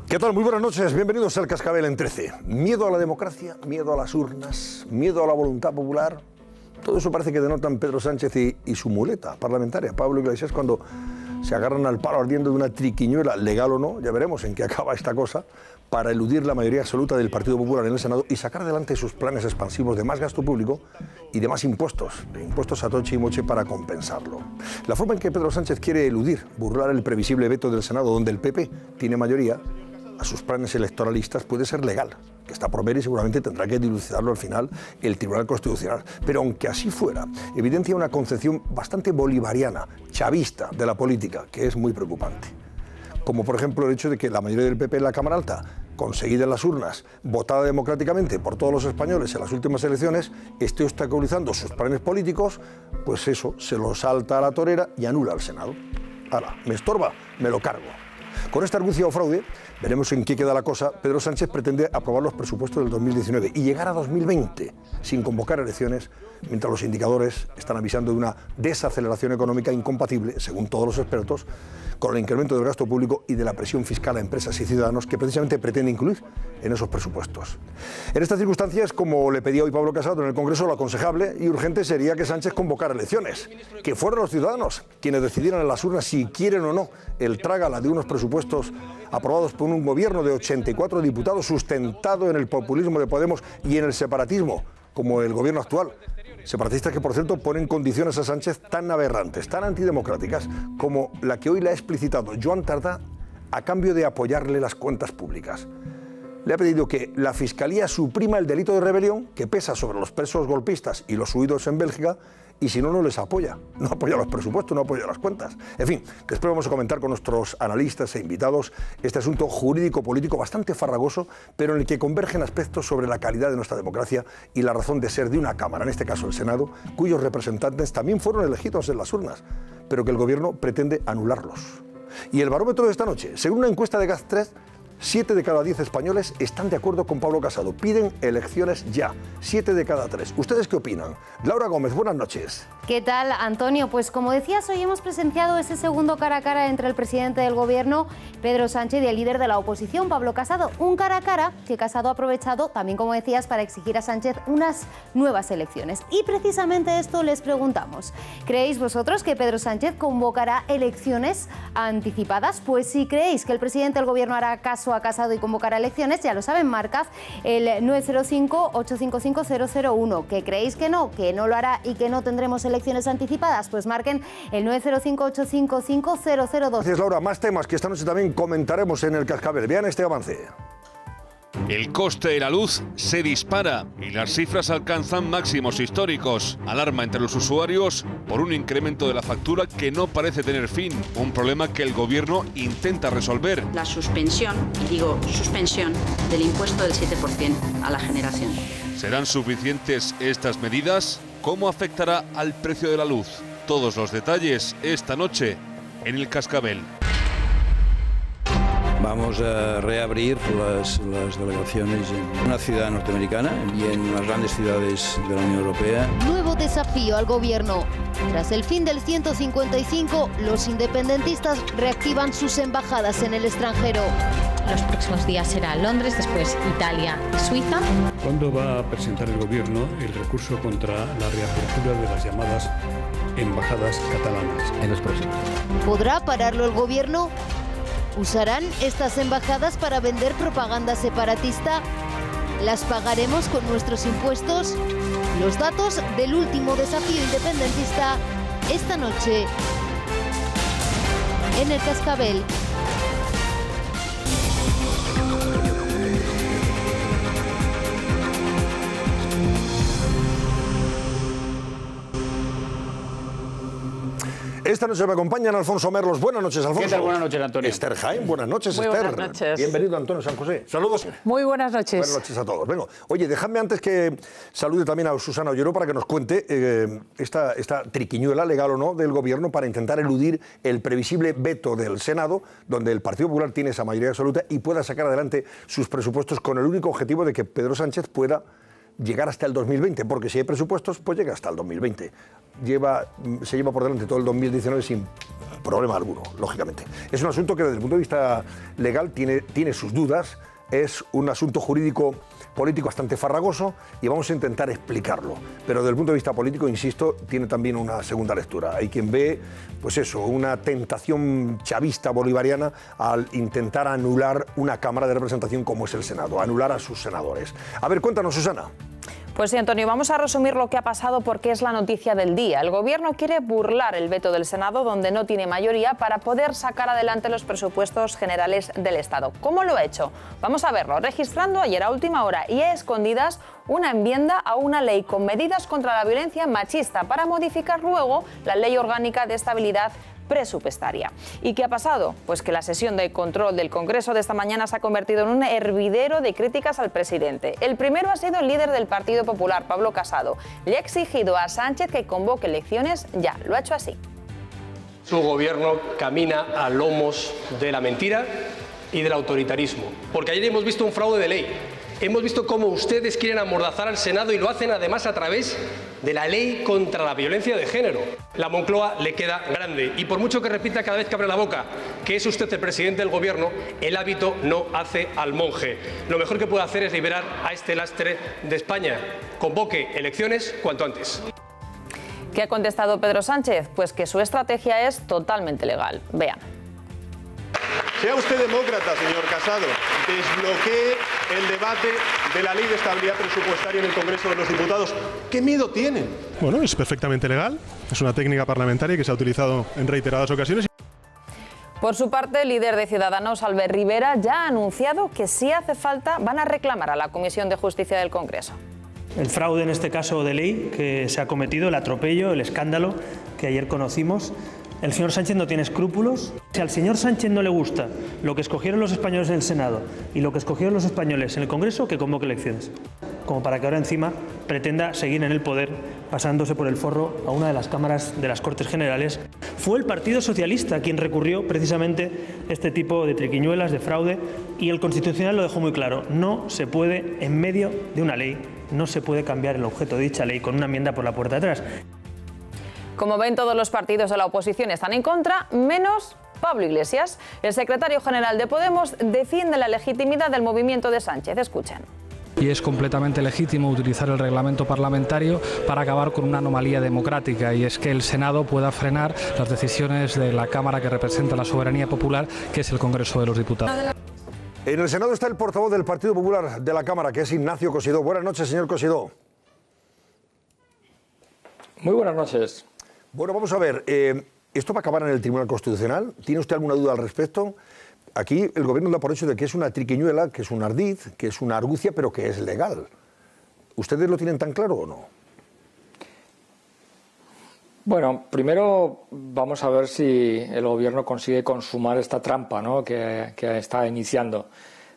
¿Qué tal? Muy buenas noches, bienvenidos al Cascabel en 13. Miedo a la democracia, miedo a las urnas, miedo a la voluntad popular. Todo eso parece que denotan Pedro Sánchez y su muleta parlamentaria, Pablo Iglesias, cuando se agarran al palo ardiendo de una triquiñuela, legal o no, ya veremos en qué acaba esta cosa, para eludir la mayoría absoluta del Partido Popular en el Senado y sacar adelante sus planes expansivos de más gasto público y de más impuestos a toche y moche para compensarlo. La forma en que Pedro Sánchez quiere eludir, burlar el previsible veto del Senado, donde el PP tiene mayoría, a sus planes electoralistas puede ser legal, que está por ver y seguramente tendrá que dilucidarlo al final el Tribunal Constitucional. Pero aunque así fuera, evidencia una concepción bastante bolivariana, chavista de la política, que es muy preocupante. Como por ejemplo el hecho de que la mayoría del PP en la Cámara Alta, conseguida en las urnas, votada democráticamente por todos los españoles en las últimas elecciones, esté obstaculizando sus planes políticos, pues eso se lo salta a la torera y anula al Senado. Ahora, me estorba, me lo cargo. Con esta argucia o fraude, veremos en qué queda la cosa. Pedro Sánchez pretende aprobar los presupuestos del 2019 y llegar a 2020 sin convocar elecciones, mientras los indicadores están avisando de una desaceleración económica incompatible, según todos los expertos, con el incremento del gasto público y de la presión fiscal a empresas y ciudadanos que precisamente pretende incluir en esos presupuestos. En estas circunstancias, como le pedía hoy Pablo Casado en el Congreso, lo aconsejable y urgente sería que Sánchez convocara elecciones, que fueran los ciudadanos quienes decidieran en las urnas si quieren o no el trágala de unos presupuestos aprobados por un gobierno de 84 diputados sustentado en el populismo de Podemos y en el separatismo, como el gobierno actual. Separatistas que, por cierto, ponen condiciones a Sánchez tan aberrantes, tan antidemocráticas, como la que hoy le ha explicitado Joan Tardá a cambio de apoyarle las cuentas públicas. Le ha pedido que la Fiscalía suprima el delito de rebelión que pesa sobre los presos golpistas y los huidos en Bélgica, y si no, no les apoya. No apoya los presupuestos, no apoya las cuentas. En fin, después vamos a comentar con nuestros analistas e invitados este asunto jurídico-político bastante farragoso, pero en el que convergen aspectos sobre la calidad de nuestra democracia y la razón de ser de una Cámara, en este caso el Senado, cuyos representantes también fueron elegidos en las urnas, pero que el Gobierno pretende anularlos. Y el barómetro de esta noche, según una encuesta de GAZ3, 7 de cada 10 españoles están de acuerdo con Pablo Casado. Piden elecciones ya. 7 de cada 3. ¿Ustedes qué opinan? Laura Gómez, buenas noches. ¿Qué tal, Antonio? Pues como decías, hoy hemos presenciado ese segundo cara a cara entre el presidente del Gobierno, Pedro Sánchez, y el líder de la oposición, Pablo Casado. Un cara a cara que Casado ha aprovechado, también como decías, para exigir a Sánchez unas nuevas elecciones. Y precisamente esto les preguntamos. ¿Creéis vosotros que Pedro Sánchez convocará elecciones anticipadas? Pues si creéis que el presidente del Gobierno hará caso a Casado y convocará elecciones, ya lo saben, marcad el 905-855-001. ¿Que creéis que no lo hará y que no tendremos elecciones anticipadas? Pues marquen el 905-855-002. Gracias, Laura. Más temas que esta noche también comentaremos en el Cascabel. Vean este avance. El coste de la luz se dispara y las cifras alcanzan máximos históricos. Alarma entre los usuarios por un incremento de la factura que no parece tener fin. Un problema que el Gobierno intenta resolver. La suspensión, y digo suspensión, del impuesto del 7% a la generación. ¿Serán suficientes estas medidas? ¿Cómo afectará al precio de la luz? Todos los detalles esta noche en el Cascabel. Vamos a reabrir las delegaciones en una ciudad norteamericana y en las grandes ciudades de la Unión Europea. Nuevo desafío al Gobierno. Tras el fin del 155, los independentistas reactivan sus embajadas en el extranjero. Los próximos días será Londres, después Italia y Suiza. ¿Cuándo va a presentar el Gobierno el recurso contra la reapertura de las llamadas embajadas catalanas? En los próximos. ¿Podrá pararlo el Gobierno? ¿Usarán estas embajadas para vender propaganda separatista? ¿Las pagaremos con nuestros impuestos? Los datos del último desafío independentista esta noche en el Cascabel. Esta noche me acompañan Alfonso Merlos. Buenas noches, Alfonso. ¿Qué tal? Buenas noches, Antonio. Esther Jaén, buenas noches, Muy Esther. buenas noches. Bienvenido, Antonio San José. Saludos. Muy buenas noches. Buenas noches a todos. Vengo. Oye, dejadme antes que salude también a Susana Ollero para que nos cuente esta triquiñuela, legal o no, del Gobierno para intentar eludir el previsible veto del Senado, donde el Partido Popular tiene esa mayoría absoluta y pueda sacar adelante sus presupuestos con el único objetivo de que Pedro Sánchez pueda llegar hasta el 2020, porque si hay presupuestos, pues llega hasta el 2020. Se lleva por delante todo el 2019 sin problema alguno, lógicamente. Es un asunto que desde el punto de vista legal tiene sus dudas, es un asunto jurídico político bastante farragoso y vamos a intentar explicarlo. Pero desde el punto de vista político, insisto, tiene también una segunda lectura. Hay quien ve, pues eso, una tentación chavista bolivariana al intentar anular una Cámara de Representación como es el Senado, anular a sus senadores. A ver, cuéntanos, Susana. Pues sí, Antonio, vamos a resumir lo que ha pasado porque es la noticia del día. El Gobierno quiere burlar el veto del Senado, donde no tiene mayoría, para poder sacar adelante los presupuestos generales del Estado. ¿Cómo lo ha hecho? Vamos a verlo. Registrando ayer a última hora y a escondidas una enmienda a una ley con medidas contra la violencia machista para modificar luego la Ley Orgánica de Estabilidad Presupuestaria. ¿Y qué ha pasado? Pues que la sesión de control del Congreso de esta mañana se ha convertido en un hervidero de críticas al presidente. El primero ha sido el líder del Partido Popular, Pablo Casado. Le ha exigido a Sánchez que convoque elecciones ya. Lo ha hecho así. Su gobierno camina a lomos de la mentira y del autoritarismo. Porque ayer hemos visto un fraude de ley. Hemos visto cómo ustedes quieren amordazar al Senado y lo hacen además a través de la ley contra la violencia de género. La Moncloa le queda grande y por mucho que repita cada vez que abre la boca que es usted el presidente del gobierno, el hábito no hace al monje. Lo mejor que puede hacer es liberar a este lastre de España. Convoque elecciones cuanto antes. ¿Qué ha contestado Pedro Sánchez? Pues que su estrategia es totalmente legal. Vean. Sea usted demócrata, señor Casado, desbloquee el debate de la Ley de Estabilidad Presupuestaria en el Congreso de los Diputados. ¿Qué miedo tienen? Bueno, es perfectamente legal, es una técnica parlamentaria que se ha utilizado en reiteradas ocasiones. Por su parte, el líder de Ciudadanos, Albert Rivera, ya ha anunciado que si hace falta van a reclamar a la Comisión de Justicia del Congreso. El fraude en este caso de ley que se ha cometido, el atropello, el escándalo que ayer conocimos. El señor Sánchez no tiene escrúpulos. Si al señor Sánchez no le gusta lo que escogieron los españoles en el Senado y lo que escogieron los españoles en el Congreso, que convoque elecciones. Como para que ahora encima pretenda seguir en el poder pasándose por el forro a una de las cámaras de las Cortes Generales. Fue el Partido Socialista quien recurrió precisamente este tipo de triquiñuelas, de fraude, y el Constitucional lo dejó muy claro. No se puede, en medio de una ley, no se puede cambiar el objeto de dicha ley con una enmienda por la puerta de atrás. Como ven, todos los partidos de la oposición están en contra, menos Pablo Iglesias. El secretario general de Podemos defiende la legitimidad del movimiento de Sánchez. Escuchen. Y es completamente legítimo utilizar el reglamento parlamentario para acabar con una anomalía democrática, y es que el Senado pueda frenar las decisiones de la Cámara que representa la soberanía popular, que es el Congreso de los Diputados. En el Senado está el portavoz del Partido Popular de la Cámara, que es Ignacio Cosidó. Buenas noches, señor Cosidó. Muy buenas noches. Bueno, vamos a ver, ¿esto va a acabar en el Tribunal Constitucional? ¿Tiene usted alguna duda al respecto? Aquí el Gobierno da por hecho de que es una triquiñuela, que es un ardid, que es una argucia, pero que es legal. ¿Ustedes lo tienen tan claro o no? Bueno, primero vamos a ver si el Gobierno consigue consumar esta trampa, ¿no?, que está iniciando.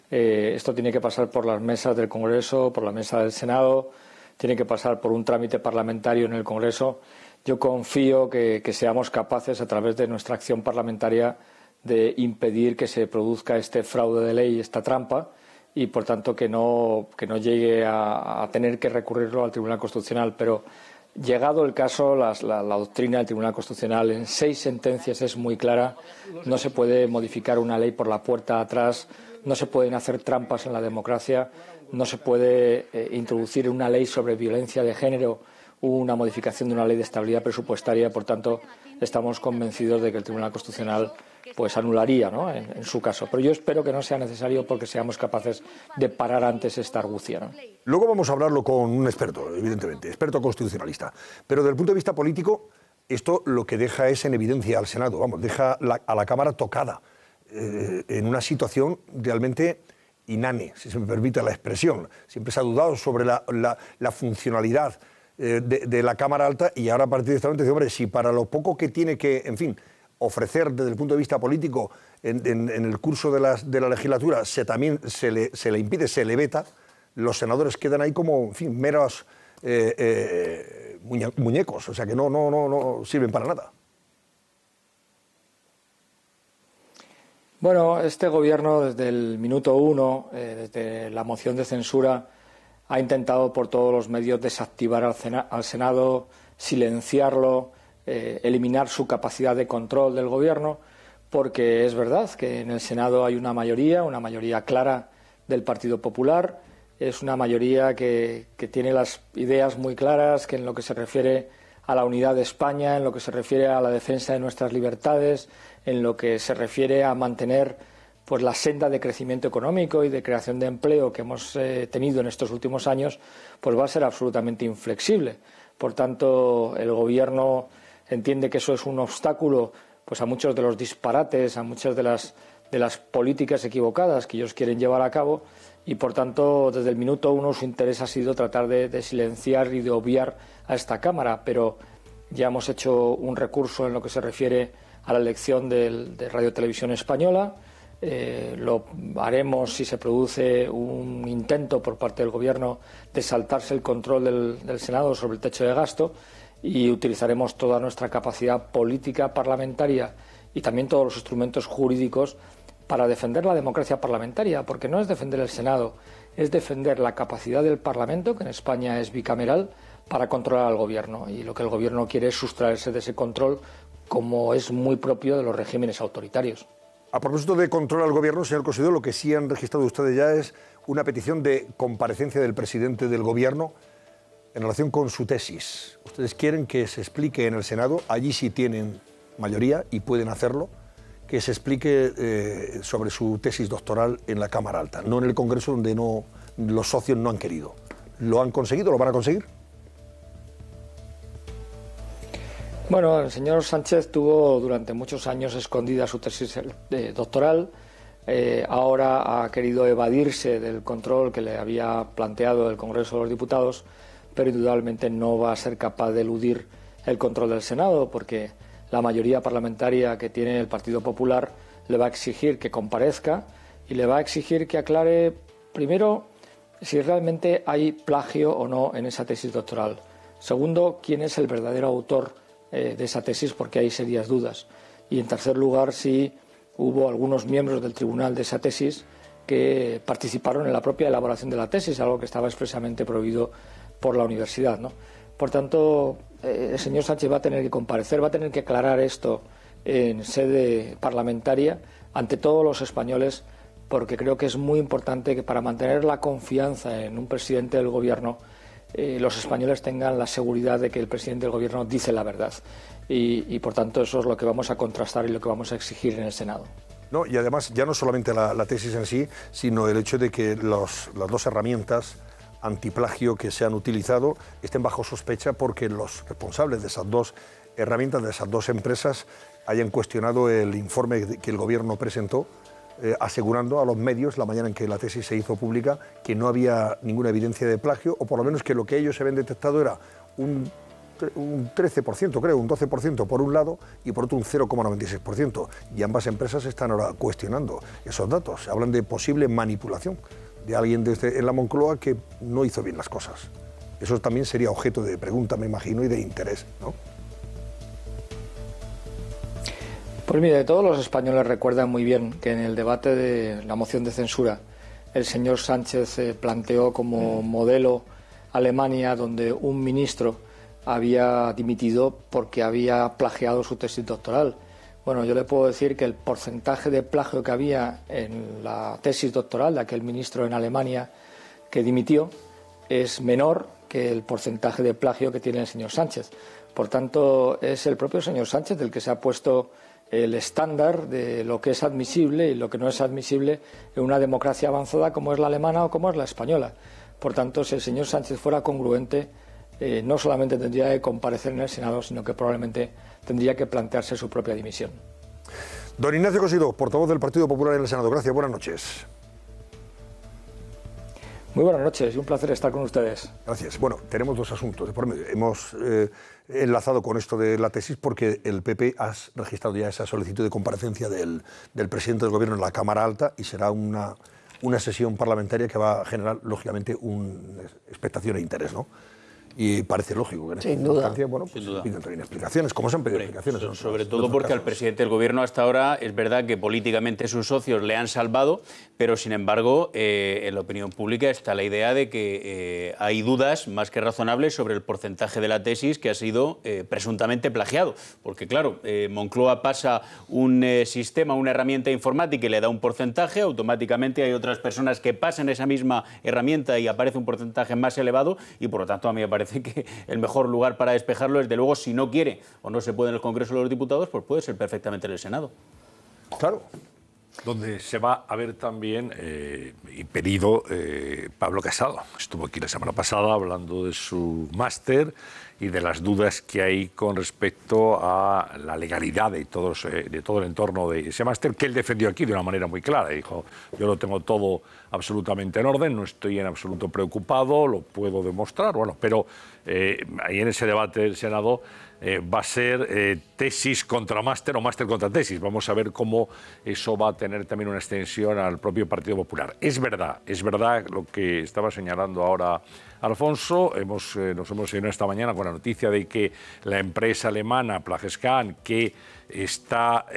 Esto tiene que pasar por las mesas del Congreso, por la mesa del Senado, tiene que pasar por un trámite parlamentario en el Congreso. Yo confío que seamos capaces, a través de nuestra acción parlamentaria, de impedir que se produzca este fraude de ley, esta trampa, y por tanto que no llegue a tener que recurrirlo al Tribunal Constitucional. Pero llegado el caso, la doctrina del Tribunal Constitucional en 6 sentencias es muy clara. No se puede modificar una ley por la puerta atrás, no se pueden hacer trampas en la democracia, no se puede introducir una ley sobre violencia de género, una modificación de una ley de estabilidad presupuestaria. Por tanto, estamos convencidos de que el Tribunal Constitucional pues anularía, ¿no?, en su caso. Pero yo espero que no sea necesario, porque seamos capaces de parar antes esta argucia, ¿no? Luego vamos a hablarlo con un experto, evidentemente, experto constitucionalista. Pero desde el punto de vista político, esto lo que deja es en evidencia al Senado, vamos, deja a la Cámara tocada, en una situación realmente inane, si se me permite la expresión. Siempre se ha dudado sobre la funcionalidad de la Cámara Alta, y ahora a partir de este momento dice, hombre, si para lo poco que tiene que, en fin, ofrecer desde el punto de vista político en el curso de la legislatura también se le impide, se le veta, los senadores quedan ahí como, en fin, meros muñecos, o sea que no sirven para nada. Bueno, este Gobierno desde el minuto 1, desde la moción de censura, ha intentado por todos los medios desactivar al Senado, silenciarlo, eliminar su capacidad de control del Gobierno, porque es verdad que en el Senado hay una mayoría clara del Partido Popular, es una mayoría que tiene las ideas muy claras, que en lo que se refiere a la unidad de España, en lo que se refiere a la defensa de nuestras libertades, en lo que se refiere a mantener pues la senda de crecimiento económico y de creación de empleo que hemos tenido en estos últimos años, pues va a ser absolutamente inflexible. Por tanto, el Gobierno entiende que eso es un obstáculo pues a muchos de los disparates, a muchas de las políticas equivocadas que ellos quieren llevar a cabo, y por tanto desde el minuto uno su interés ha sido tratar de silenciar y de obviar a esta Cámara, pero ya hemos hecho un recurso en lo que se refiere a la elección de Radio Televisión Española. Lo haremos si se produce un intento por parte del Gobierno de saltarse el control del Senado sobre el techo de gasto, y utilizaremos toda nuestra capacidad política parlamentaria y también todos los instrumentos jurídicos para defender la democracia parlamentaria, porque no es defender el Senado, es defender la capacidad del Parlamento, que en España es bicameral, para controlar al Gobierno. Y lo que el Gobierno quiere es sustraerse de ese control, como es muy propio de los regímenes autoritarios. A propósito de control al Gobierno, señor Cosidó, lo que sí han registrado ustedes ya es una petición de comparecencia del presidente del Gobierno en relación con su tesis. Ustedes quieren que se explique en el Senado, allí sí tienen mayoría y pueden hacerlo, que se explique sobre su tesis doctoral en la Cámara Alta, no en el Congreso, donde los socios no han querido. ¿Lo han conseguido? ¿Lo van a conseguir? Bueno, el señor Sánchez tuvo durante muchos años escondida su tesis doctoral. Ahora ha querido evadirse del control que le había planteado el Congreso de los Diputados, pero indudablemente no va a ser capaz de eludir el control del Senado, porque la mayoría parlamentaria que tiene el Partido Popular le va a exigir que comparezca y le va a exigir que aclare, primero, si realmente hay plagio o no en esa tesis doctoral. Segundo, quién es el verdadero autor de esa tesis, porque hay serias dudas. Y en tercer lugar, si hubo algunos miembros del tribunal de esa tesis que participaron en la propia elaboración de la tesis, algo que estaba expresamente prohibido por la universidad, ¿no? Por tanto, el señor Sánchez va a tener que comparecer, va a tener que aclarar esto en sede parlamentaria ante todos los españoles, porque creo que es muy importante que para mantener la confianza en un presidente del Gobierno, los españoles tengan la seguridad de que el presidente del Gobierno dice la verdad. Y por tanto, eso es lo que vamos a contrastar y lo que vamos a exigir en el Senado. No, y además, ya no solamente la tesis en sí, sino el hecho de que las dos herramientas antiplagio que se han utilizado estén bajo sospecha porque los responsables de esas dos herramientas, de esas dos empresas, hayan cuestionado el informe que el Gobierno presentó, asegurando a los medios, la mañana en que la tesis se hizo pública, que no había ninguna evidencia de plagio, o por lo menos que lo que ellos habían detectado era un 13%, creo, un 12% por un lado y por otro un 0,96%. Y ambas empresas están ahora cuestionando esos datos. Hablan de posible manipulación de alguien en la Moncloa que no hizo bien las cosas. Eso también sería objeto de pregunta, me imagino, y de interés, ¿no? Pues mire, todos los españoles recuerdan muy bien que en el debate de la moción de censura el señor Sánchez planteó como modelo Alemania, donde un ministro había dimitido porque había plagiado su tesis doctoral. Bueno, yo le puedo decir que el porcentaje de plagio que había en la tesis doctoral de aquel ministro en Alemania que dimitió es menor que el porcentaje de plagio que tiene el señor Sánchez. Por tanto, es el propio señor Sánchez el que se ha puesto el estándar de lo que es admisible y lo que no es admisible en una democracia avanzada como es la alemana o como es la española. Por tanto, si el señor Sánchez fuera congruente, no solamente tendría que comparecer en el Senado, sino que probablemente tendría que plantearse su propia dimisión. Don Ignacio Cosidó, portavoz del Partido Popular en el Senado. Gracias, buenas noches. Muy buenas noches y un placer estar con ustedes. Gracias. Bueno, tenemos dos asuntos. Hemos enlazado con esto de la tesis porque el PP ha registrado ya esa solicitud de comparecencia del presidente del Gobierno en la Cámara Alta y será una sesión parlamentaria que va a generar, lógicamente, una expectación e interés, ¿no? Y parece lógico que en esta circunstancia, bueno, pues piden también explicaciones. ¿Cómo se han pedido explicaciones? Sobre todo porque al presidente del gobierno hasta ahora es verdad que políticamente sus socios le han salvado, pero sin embargo en la opinión pública está la idea de que hay dudas más que razonables sobre el porcentaje de la tesis que ha sido presuntamente plagiado. Porque claro, Moncloa pasa un sistema, una herramienta informática y le da un porcentaje, automáticamente hay otras personas que pasan esa misma herramienta y aparece un porcentaje más elevado y por lo tanto a mí me parece que el mejor lugar para despejarlo, desde luego, si no quiere o no se puede en el Congreso de los Diputados, pues puede ser perfectamente en el Senado. Claro. Donde se va a ver también impedido Pablo Casado. Estuvo aquí la semana pasada hablando de su máster y de las dudas que hay con respecto a la legalidad de todo el entorno de ese máster, que él defendió aquí de una manera muy clara. Dijo, yo lo tengo todo absolutamente en orden, no estoy en absoluto preocupado, lo puedo demostrar. Bueno, pero ahí en ese debate del Senado va a ser tesis contra máster o máster contra tesis. Vamos a ver cómo eso va a tener también una extensión al propio Partido Popular. Es verdad lo que estaba señalando ahora Alfonso. Nos hemos seguido esta mañana con la noticia de que la empresa alemana Plagescan, que está,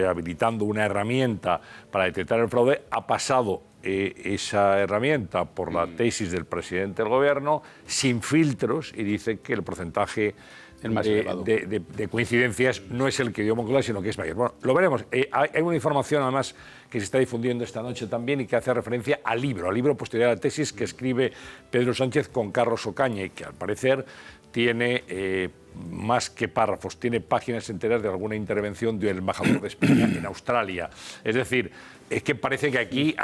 habilitando una herramienta para detectar el fraude, ha pasado esa herramienta por la tesis del presidente del gobierno sin filtros y dice que el porcentaje de coincidencias no es el que dio Moncloa, sino que es mayor. Bueno, lo veremos. Hay una información además que se está difundiendo esta noche también y que hace referencia al libro posterior a la tesis que escribe Pedro Sánchez con Carlos Ocaña y que al parecer tiene más que párrafos, tiene páginas enteras de alguna intervención del embajador de España en Australia. Es decir, es que parece que aquí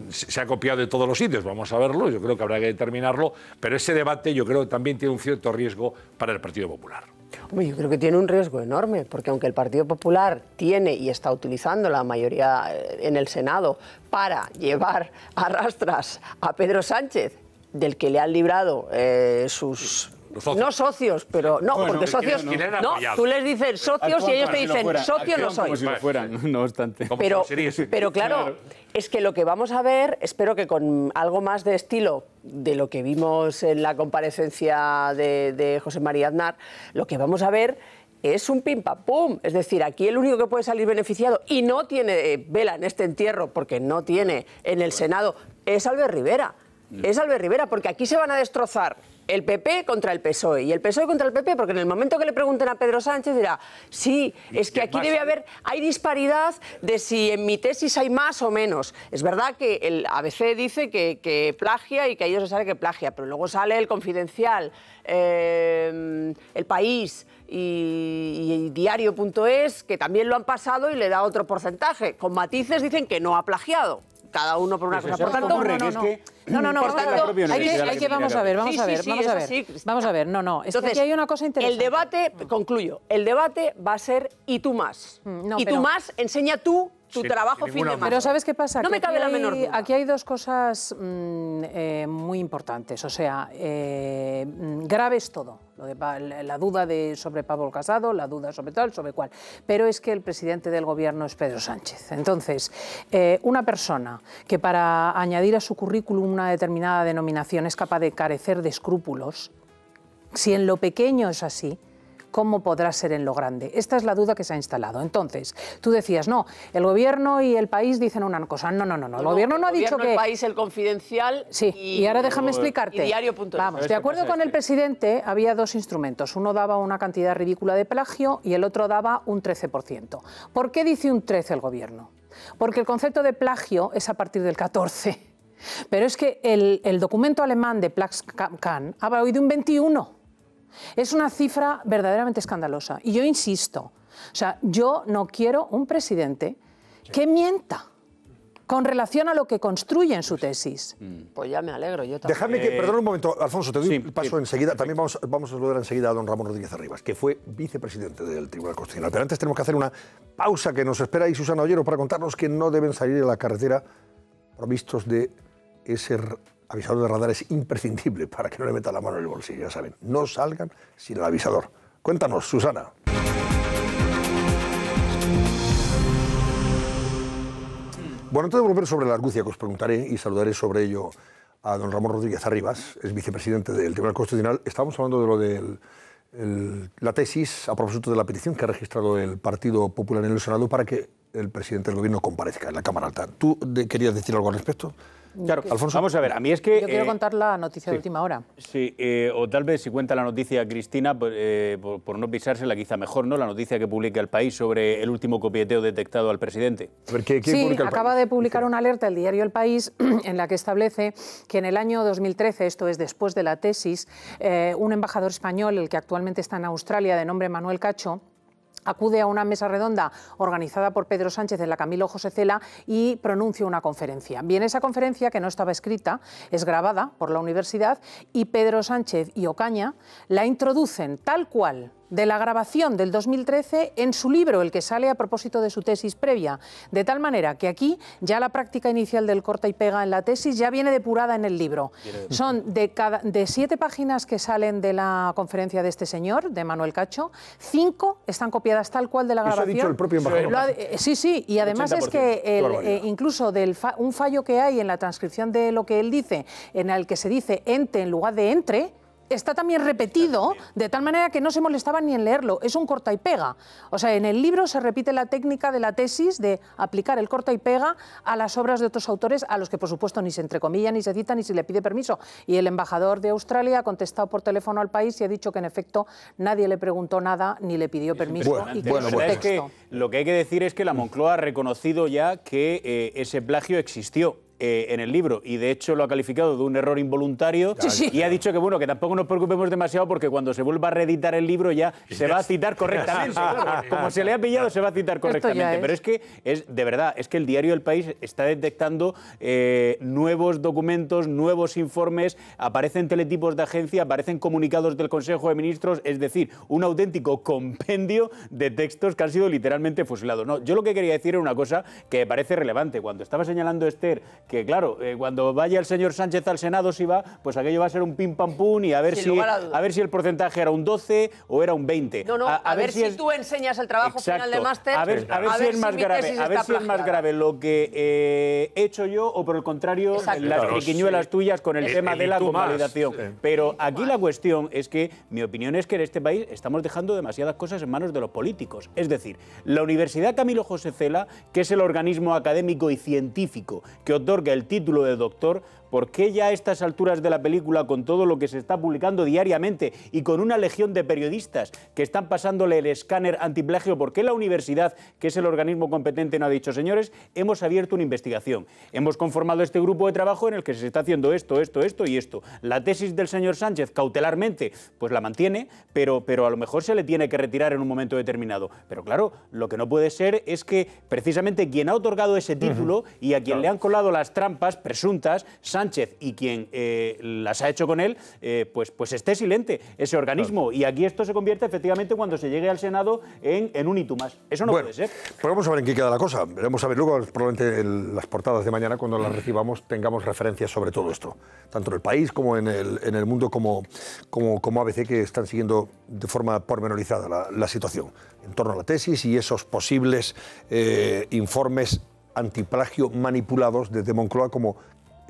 se ha copiado de todos los sitios. Vamos a verlo, yo creo que habrá que determinarlo, pero ese debate yo creo que también tiene un cierto riesgo para el Partido Popular. Hombre, yo creo que tiene un riesgo enorme, porque aunque el Partido Popular tiene y está utilizando la mayoría en el Senado para llevar a rastras a Pedro Sánchez, del que le han librado sus... No socios, pero no, bueno, porque socios... No, tú les dices socios y ellos te dicen socio no soy. Como si lo fueran, no obstante. Pero claro, es que lo que vamos a ver, espero que con algo más de estilo de lo que vimos en la comparecencia de José María Aznar, lo que vamos a ver es un pim pam pum. Es decir, aquí el único que puede salir beneficiado y no tiene vela en este entierro, porque no tiene en el Senado, es Albert Rivera. Es Albert Rivera, porque aquí se van a destrozar el PP contra el PSOE y el PSOE contra el PP, porque en el momento que le pregunten a Pedro Sánchez dirá, sí, es que aquí debe haber, hay disparidad de si en mi tesis hay más o menos. Es verdad que el ABC dice que plagia y que a ellos les sale que plagia, pero luego sale el Confidencial, El País y Diario.es, que también lo han pasado y le da otro porcentaje. Con matices dicen que no ha plagiado. Cada uno por una cosa. Por tanto, vamos a ver. Es que aquí hay una cosa interesante. El debate, concluyo, el debate va a ser y tú más. Tú más, enseña tú tu trabajo fin de máster. Pero ¿sabes qué pasa? No me cabe la menor duda. Aquí hay dos cosas muy importantes. O sea, grave es todo. La duda sobre Pablo Casado, la duda sobre tal, sobre cuál. Pero es que el presidente del gobierno es Pedro Sánchez. Entonces, una persona que para añadir a su currículum una determinada denominación es capaz de carecer de escrúpulos, si en lo pequeño es así, ¿cómo podrá ser en lo grande? Esta es la duda que se ha instalado. Entonces, tú decías, no, el gobierno y el país dicen una cosa. No. El gobierno no ha dicho que... El país, el Confidencial... Sí, y ahora déjame explicarte. Y Diario.es. Vamos, de acuerdo con el presidente, había dos instrumentos. Uno daba una cantidad ridícula de plagio y el otro daba un 13%. ¿Por qué dice un 13 el gobierno? Porque el concepto de plagio es a partir del 14. Pero es que el documento alemán de Plagescan habla hoy de un 21. Es una cifra verdaderamente escandalosa. Y yo insisto, o sea, yo no quiero un presidente que mienta con relación a lo que construye en su tesis. Pues ya me alegro, yo también. Déjame que, perdón un momento, Alfonso, te doy un paso enseguida. También vamos a saludar enseguida a don Ramón Rodríguez Arribas, que fue vicepresidente del Tribunal Constitucional. Pero antes tenemos que hacer una pausa que nos espera ahí Susana Ollero para contarnos que no deben salir a la carretera provistos de ese avisador de radar. Es imprescindible para que no le metan la mano en el bolsillo, ya saben. No salgan sin el avisador. Cuéntanos, Susana. Bueno, antes de volver sobre la argucia que os preguntaré y saludaré sobre ello a don Ramón Rodríguez Arribas, es vicepresidente del Tribunal Constitucional. Estábamos hablando de lo de la tesis a propósito de la petición que ha registrado el Partido Popular en el Senado para que el presidente del Gobierno comparezca en la Cámara Alta. ¿Tú querías decir algo al respecto? Claro, Alfonso. Vamos a ver, a mí es que... Yo quiero contar la noticia de última hora. Sí, o tal vez si cuenta la noticia Cristina, por no pisársela quizá mejor, ¿no? La noticia que publica El País sobre el último copieteo detectado al presidente. A ver, ¿quién sí, publica El acaba País? de publicar una alerta el diario El País en la que establece que en el año 2013, esto es después de la tesis, un embajador español, el que actualmente está en Australia, de nombre Manuel Cacho, acude a una mesa redonda organizada por Pedro Sánchez en la Camilo José Cela y pronuncia una conferencia. Bien, esa conferencia, que no estaba escrita, es grabada por la universidad y Pedro Sánchez y Ocaña la introducen tal cual de la grabación del 2013 en su libro, el que sale a propósito de su tesis previa, de tal manera que aquí ya la práctica inicial del corta y pega en la tesis ya viene depurada en el libro. Son de 7 páginas que salen de la conferencia de este señor, de Manuel Cacho, 5 están copiadas tal cual de la grabación. Eso ha dicho el propio embajador. Sí, y además 80%. Es que incluso un fallo que hay en la transcripción de lo que él dice, en el que se dice ente en lugar de entre, está también repetido de tal manera que no se molestaban ni en leerlo. Es un corta y pega. O sea, en el libro se repite la técnica de la tesis de aplicar el corta y pega a las obras de otros autores, a los que por supuesto ni se entrecomilla, ni se cita, ni se le pide permiso. Y el embajador de Australia ha contestado por teléfono al País y ha dicho que en efecto nadie le preguntó nada ni le pidió permiso. Y que es que lo que hay que decir es que la Moncloa ha reconocido ya que ese plagio existió en el libro, y de hecho lo ha calificado de un error involuntario, y ha dicho que bueno, que tampoco nos preocupemos demasiado porque cuando se vuelva a reeditar el libro ya se va a citar correctamente. Como se le ha pillado, se va a citar correctamente. Pero es que, de verdad, es que el diario El País está detectando nuevos documentos, nuevos informes, aparecen teletipos de agencia, aparecen comunicados del Consejo de Ministros, es decir, un auténtico compendio de textos que han sido literalmente fusilados. No, yo lo que quería decir era una cosa que me parece relevante. Cuando estaba señalando Esther que claro, cuando vaya el señor Sánchez al Senado, si va, pues aquello va a ser un pim pam pum y a ver si el porcentaje era un 12 o era un 20. No, a ver si tú enseñas el trabajo final de máster. A ver si es más grave lo que he hecho yo o por el contrario las triquiñuelas tuyas con el tema de la convalidación. Pero aquí la cuestión es que mi opinión es que en este país estamos dejando demasiadas cosas en manos de los políticos. Es decir, la Universidad Camilo José Cela, que es el organismo académico y científico que otorga el título de doctor, ¿por qué ya a estas alturas de la película, con todo lo que se está publicando diariamente y con una legión de periodistas que están pasándole el escáner antiplagio, por qué la universidad, que es el organismo competente, no ha dicho, señores, hemos abierto una investigación, hemos conformado este grupo de trabajo en el que se está haciendo esto y esto? La tesis del señor Sánchez, cautelarmente, pues la mantiene, pero a lo mejor se le tiene que retirar en un momento determinado. Pero claro, lo que no puede ser es que precisamente quien ha otorgado ese título y a quien le han colado las trampas presuntas, Sánchez, y quien las ha hecho con él, pues esté silente ese organismo. Y aquí esto se convierte efectivamente, cuando se llegue al Senado, en un hito más. Eso no puede ser. Pues vamos a ver en qué queda la cosa. Veremos a ver luego, probablemente en las portadas de mañana, cuando las recibamos, tengamos referencias sobre todo esto. Tanto en El País como en el Mundo, como ABC, que están siguiendo de forma pormenorizada la situación en torno a la tesis y esos posibles informes antiplagio manipulados desde Moncloa, como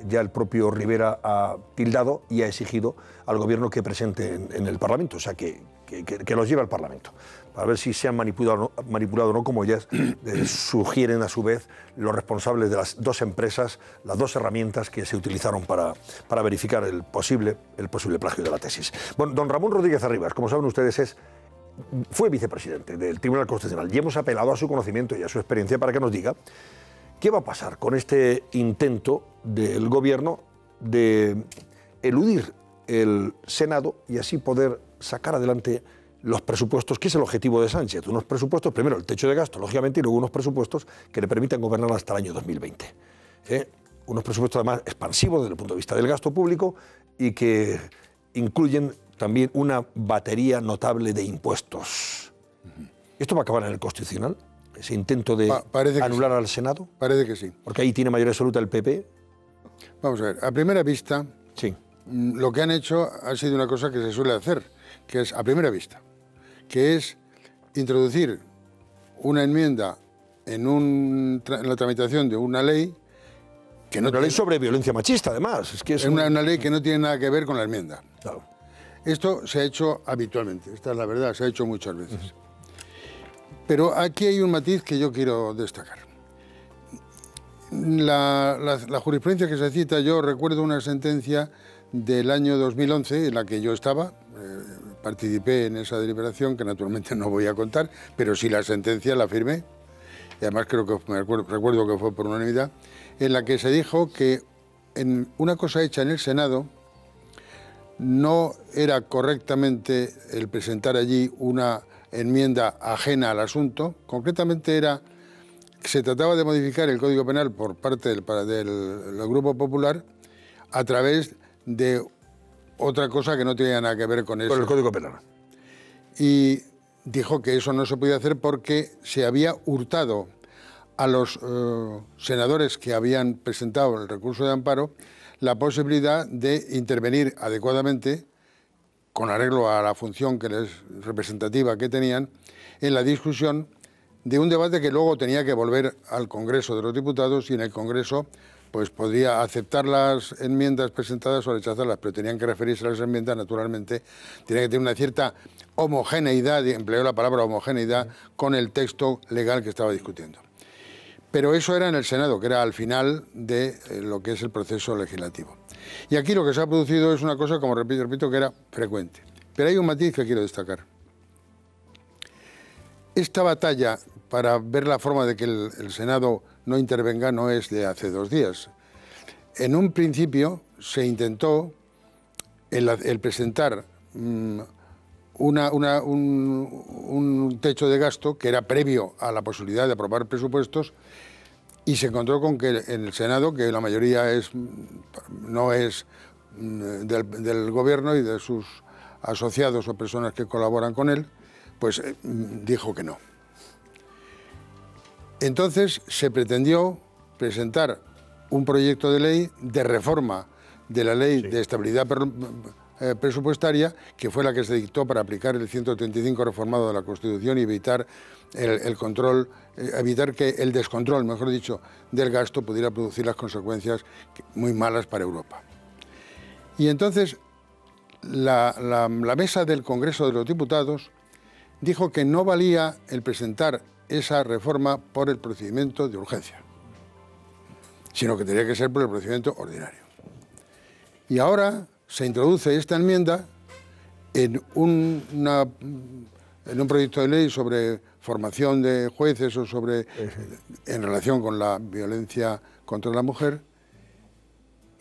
ya el propio Rivera ha tildado y ha exigido al Gobierno que presente en el Parlamento, o sea, que los lleve al Parlamento, para ver si se han manipulado o no, como ya sugieren a su vez los responsables de las dos empresas, las dos herramientas que se utilizaron para verificar el posible plagio de la tesis. Bueno, don Ramón Rodríguez Arribas, como saben ustedes, fue vicepresidente del Tribunal Constitucional y hemos apelado a su conocimiento y a su experiencia para que nos diga qué va a pasar con este intento del Gobierno de eludir el Senado y así poder sacar adelante los presupuestos, que es el objetivo de Sánchez. Unos presupuestos, primero el techo de gasto, lógicamente, y luego unos presupuestos que le permitan gobernar hasta el año 2020. Unos presupuestos además expansivos desde el punto de vista del gasto público y que incluyen también una batería notable de impuestos. ¿Esto va a acabar en el Constitucional? ¿Ese intento de anular al Senado? Parece que sí. Porque ahí tiene mayoría absoluta el PP. Vamos a ver, a primera vista, sí, lo que han hecho ha sido una cosa que se suele hacer, que es a primera vista, que es introducir una enmienda en la tramitación de una ley Que no una ley sobre violencia machista, además. Es que es una ley que no tiene nada que ver con la enmienda. Claro. Esto se ha hecho habitualmente, esta es la verdad, se ha hecho muchas veces. Pero aquí hay un matiz que yo quiero destacar. La jurisprudencia que se cita, yo recuerdo una sentencia del año 2011 en la que yo estaba, participé en esa deliberación, que naturalmente no voy a contar, pero sí la sentencia la firmé, y además recuerdo que fue por unanimidad, en la que se dijo que en una cosa hecha en el Senado no era correctamente el presentar allí una enmienda ajena al asunto. Concretamente se trataba de modificar el Código Penal por parte del Grupo Popular a través de otra cosa que no tenía nada que ver con eso. Con el Código Penal. Y dijo que eso no se podía hacer porque se había hurtado a los senadores que habían presentado el recurso de amparo la posibilidad de intervenir adecuadamente, con arreglo a la función representativa que tenían, en la discusión de un debate que luego tenía que volver al Congreso de los Diputados, y en el Congreso pues podría aceptar las enmiendas presentadas o rechazarlas, pero tenían que referirse a las enmiendas, naturalmente, tenía que tener una cierta homogeneidad, y empleó la palabra homogeneidad, con el texto legal que estaba discutiendo. Pero eso era en el Senado, que era al final de lo que es el proceso legislativo. Y aquí lo que se ha producido es una cosa, como repito, que era frecuente. Pero hay un matiz que quiero destacar. Esta batalla para ver la forma de que el Senado no intervenga no es de hace 2 días. En un principio se intentó el presentar un techo de gasto que era previo a la posibilidad de aprobar presupuestos, y se encontró con que en el Senado, que la mayoría no es del gobierno y de sus asociados o personas que colaboran con él, pues dijo que no. Entonces se pretendió presentar un proyecto de ley de reforma de la Ley de Estabilidad Presupuestaria, que fue la que se dictó para aplicar el 135 reformado de la Constitución y evitar evitar que el descontrol, mejor dicho, del gasto pudiera producir las consecuencias muy malas para Europa. Y entonces la mesa del Congreso de los Diputados dijo que no valía el presentar esa reforma por el procedimiento de urgencia, sino que tenía que ser por el procedimiento ordinario. Y ahora se introduce esta enmienda en un proyecto de ley sobre formación de jueces o en relación con la violencia contra la mujer.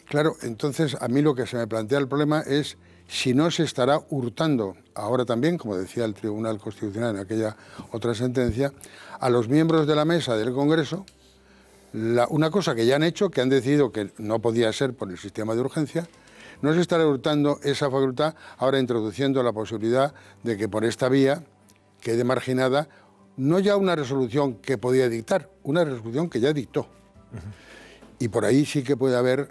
Claro, entonces a mí lo que se me plantea el problema es si no se estará hurtando ahora también, como decía el Tribunal Constitucional en aquella otra sentencia, a los miembros de la mesa del Congreso una cosa que ya han hecho, que han decidido que no podía ser por el sistema de urgencia. No se estará hurtando esa facultad, ahora introduciendo la posibilidad de que por esta vía quede marginada no ya una resolución que podía dictar, una resolución que ya dictó. Y por ahí sí que puede haber,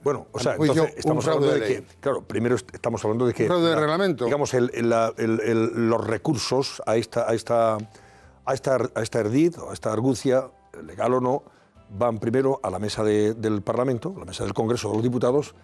juicio, un fraude de ley. Claro, primero estamos hablando de que... Un fraude de reglamento. Digamos, los recursos a esta erdid, o a esta argucia, legal o no, van primero a la mesa del Parlamento, la mesa del Congreso de los Diputados,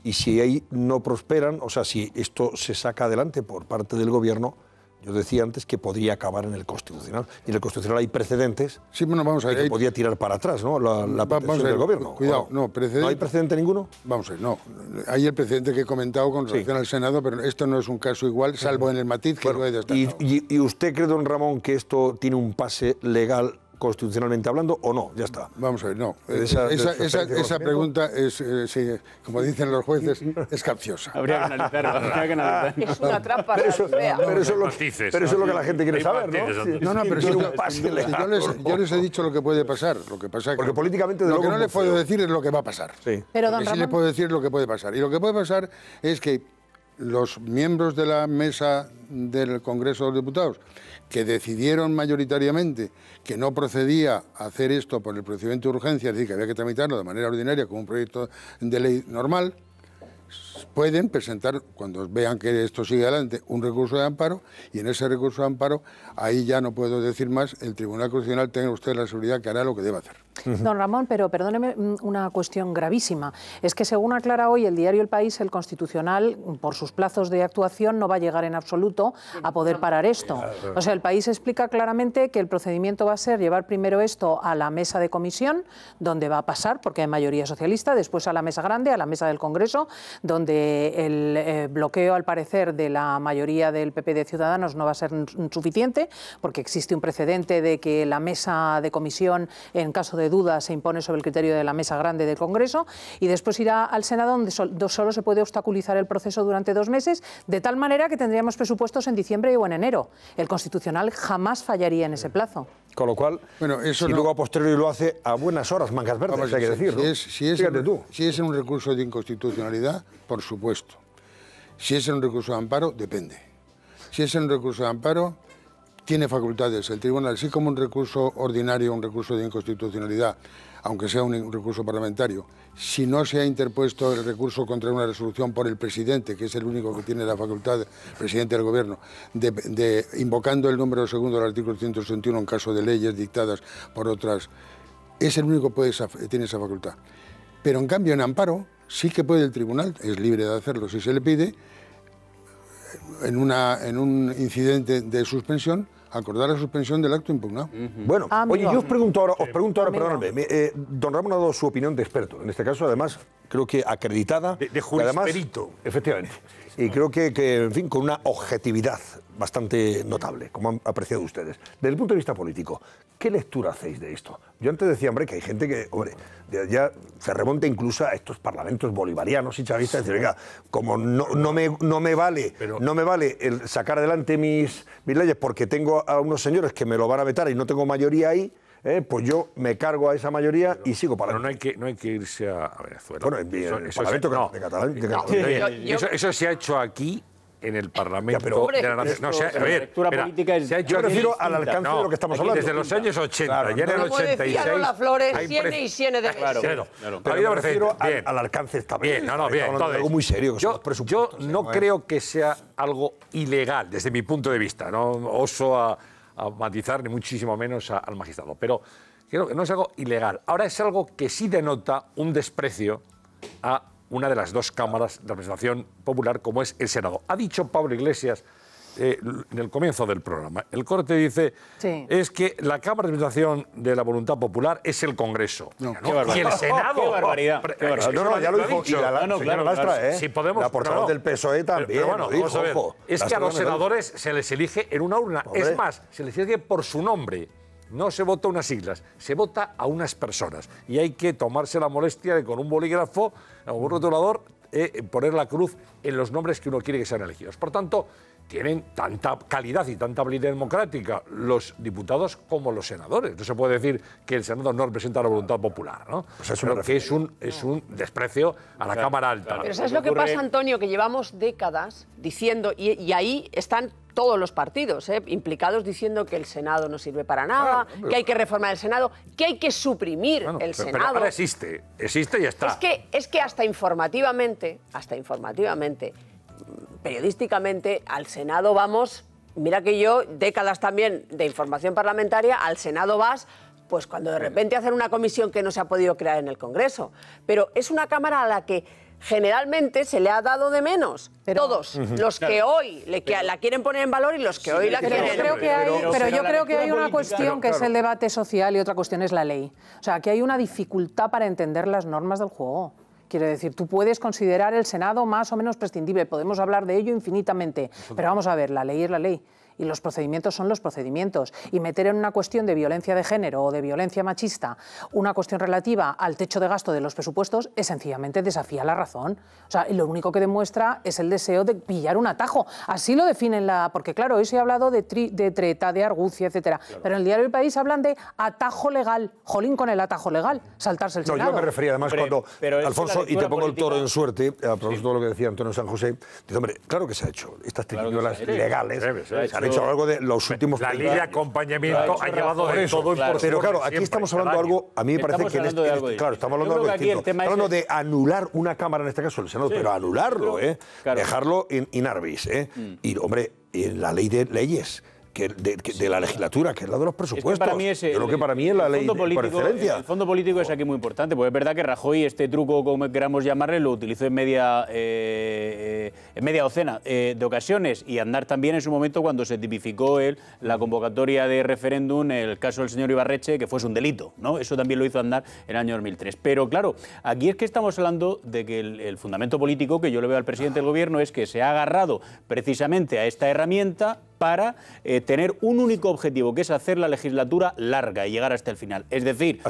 y si ahí no prosperan, o sea, si esto se saca adelante por parte del Gobierno, yo decía antes que podría acabar en el Constitucional. Y en el Constitucional hay precedentes vamos a ver, que podía tirar para atrás, ¿no? La pretensión del Gobierno. Cuidado, no hay precedente ninguno. Vamos a ver, no. Hay el precedente que he comentado con relación al Senado, pero esto no es un caso igual, salvo en el matiz que lo he destacado. ¿Y usted cree, don Ramón, que esto tiene un pase legal constitucionalmente hablando o no? Ya está. Vamos a ver, no. Esa pregunta es, como dicen los jueces, es capciosa. Habría que analizarlo. Es una trampa. Pero eso es lo que la gente quiere saber, ¿no? No, pero yo les he dicho lo que puede pasar. Lo que pasa porque políticamente lo que no les puedo decir es lo que va a pasar. Sí. Pero, don sí Ramón, les puedo decir lo que puede pasar. Y lo que puede pasar es que los miembros de la mesa del Congreso de los Diputados, que decidieron mayoritariamente que no procedía a hacer esto por el procedimiento de urgencia, es decir, que había que tramitarlo de manera ordinaria como un proyecto de ley normal, pueden presentar, cuando vean que esto sigue adelante, un recurso de amparo, y en ese recurso de amparo, ahí ya no puedo decir más, el Tribunal Constitucional tenga usted la seguridad que hará lo que debe hacer. Don Ramón, pero perdóneme una cuestión gravísima. Es que según aclara hoy el diario El País, el Constitucional, por sus plazos de actuación, no va a llegar en absoluto a poder parar esto. O sea, El País explica claramente que el procedimiento va a ser llevar primero esto a la mesa de comisión, donde va a pasar, porque hay mayoría socialista, después a la mesa grande, a la mesa del Congreso, donde el bloqueo, al parecer, de la mayoría del PP de Ciudadanos no va a ser suficiente, porque existe un precedente de que la mesa de comisión, en caso de duda, se impone sobre el criterio de la mesa grande del Congreso, y después irá al Senado, donde solo se puede obstaculizar el proceso durante 2 meses, de tal manera que tendríamos presupuestos en diciembre o en enero. El Constitucional jamás fallaría en ese plazo. Con lo cual, bueno, eso si luego a posteriori lo hace a buenas horas, mangas verdes, hay que decir, ¿no? Si es en un recurso de inconstitucionalidad, por supuesto. Si es en un recurso de amparo, depende. Si es en un recurso de amparo, tiene facultades el tribunal, así como un recurso ordinario, un recurso de inconstitucionalidad, aunque sea un recurso parlamentario. Si no se ha interpuesto el recurso contra una resolución por el presidente, que es el único que tiene la facultad, el presidente del gobierno, de invocando el número segundo del artículo 161 en caso de leyes dictadas por otras, es el único que tiene esa facultad. Pero en cambio en amparo sí que puede el tribunal, es libre de hacerlo si se le pide, en un incidente de suspensión, acordar la suspensión del acto impugnado. Bueno, oye, yo os pregunto ahora, perdóname, don Ramón ha dado su opinión de experto, en este caso además creo que acreditada. De jurisperito. Efectivamente. Y creo que, en fin, con una objetividad bastante notable, como han apreciado ustedes. Desde el punto de vista político, ¿qué lectura hacéis de esto? Yo antes decía, hombre, que hay gente que, hombre, ya se remonta incluso a estos parlamentos bolivarianos y chavistas, decir, venga, como no me vale el sacar adelante mis leyes porque tengo a unos señores que me lo van a vetar y no tengo mayoría ahí, pues yo me cargo a esa mayoría y sigo para adelante. Pero no hay que irse a Venezuela. Bueno, en el Parlamento de Cataluña. Eso se ha hecho aquí, en el Parlamento de la Nación. No, a ver, se ha hecho. Yo me refiero al alcance de lo que estamos hablando. Desde los años 80, ya en el 86. Siene y siene de Claro. Pero me refiero al alcance establecido. Bien, bien. Entonces, algo muy serio. Yo no creo que sea algo ilegal, desde mi punto de vista. No oso a matizar, ni muchísimo menos al magistrado. Pero creo que no es algo ilegal. Ahora es algo que sí denota un desprecio a una de las dos cámaras de representación popular, como es el Senado. Ha dicho Pablo Iglesias en el comienzo del programa. El corte dice, es que la Cámara de Representación de la Voluntad Popular es el Congreso. Y el Senado... ¡Qué barbaridad! No, ya lo dijo. Y la Lastra, si podemos, la portavos del PSOE también. Pero bueno, vamos a ver. Es que a los senadores se les elige en una urna. Hombre. Es más, se les elige por su nombre. No se vota unas siglas, se vota a unas personas. Y hay que tomarse la molestia de con un bolígrafo o un rotulador poner la cruz en los nombres que uno quiere que sean elegidos. Por tanto, tienen tanta calidad y tanta habilidad democrática los diputados como los senadores. No se puede decir que el Senado no representa la voluntad popular, ¿no? Pues creo que es un desprecio a la Cámara Alta. Pero ¿sabes lo que pasa, Antonio? Que llevamos décadas diciendo, y ahí están todos los partidos implicados diciendo que el Senado no sirve para nada, que hay que reformar el Senado, que hay que suprimir el Senado. Pero ahora existe y ya está. Es que hasta informativamente, periodísticamente, al Senado vamos, mira que yo, décadas también de información parlamentaria, al Senado vas, pues cuando de repente hacen una comisión que no se ha podido crear en el Congreso. Pero es una Cámara a la que generalmente se le ha dado de menos. Todos, los que hoy la quieren poner en valor y los que hoy la quieren... Pero yo creo que hay una cuestión que es el debate social y otra cuestión es la ley. O sea, que hay una dificultad para entender las normas del juego. Quiere decir, tú puedes considerar el Senado más o menos prescindible, podemos hablar de ello infinitamente, pero vamos a ver, la ley es la ley. Y los procedimientos son los procedimientos. Y meter en una cuestión de violencia de género o de violencia machista una cuestión relativa al techo de gasto de los presupuestos es sencillamente desafía la razón. O sea, lo único que demuestra es el deseo de pillar un atajo. Así lo definen porque claro, hoy se ha hablado de treta, de argucia, etcétera. Claro. Pero en el diario El País hablan de atajo legal. Jolín con el atajo legal, saltarse el Senado. Yo me refería además cuando Alfonso, y te pongo el toro en suerte, a propósito de lo que decía Antonio San José, dice, hombre, claro que se ha hecho. Estas triquiñuelas legales, han hecho algo de los últimos... La ley de acompañamiento ha llevado de todo el proceso. Pero claro, aquí estamos hablando de algo, a mí me parece que claro, estamos hablando de algo distinto. Estamos hablando de anular una Cámara, en este caso el Senado, pero anularlo, dejarlo in arbis, y hombre, en la ley de leyes de la legislatura, que es la de los presupuestos. Es que para mí yo creo que para mí es la ley por excelencia. El fondo político es aquí muy importante, porque es verdad que Rajoy, este truco, como queramos llamarle, lo utilizó en media docena de ocasiones, y Aznar también en su momento cuando se tipificó la convocatoria de referéndum, el caso del señor Ibarretxe, que fuese un delito, ¿no? Eso también lo hizo Aznar en el año 2003. Pero claro, aquí es que estamos hablando de que el fundamento político que yo le veo al presidente del gobierno es que se ha agarrado precisamente a esta herramienta para tener un único objetivo, que es hacer la legislatura larga y llegar hasta el final. Es decir,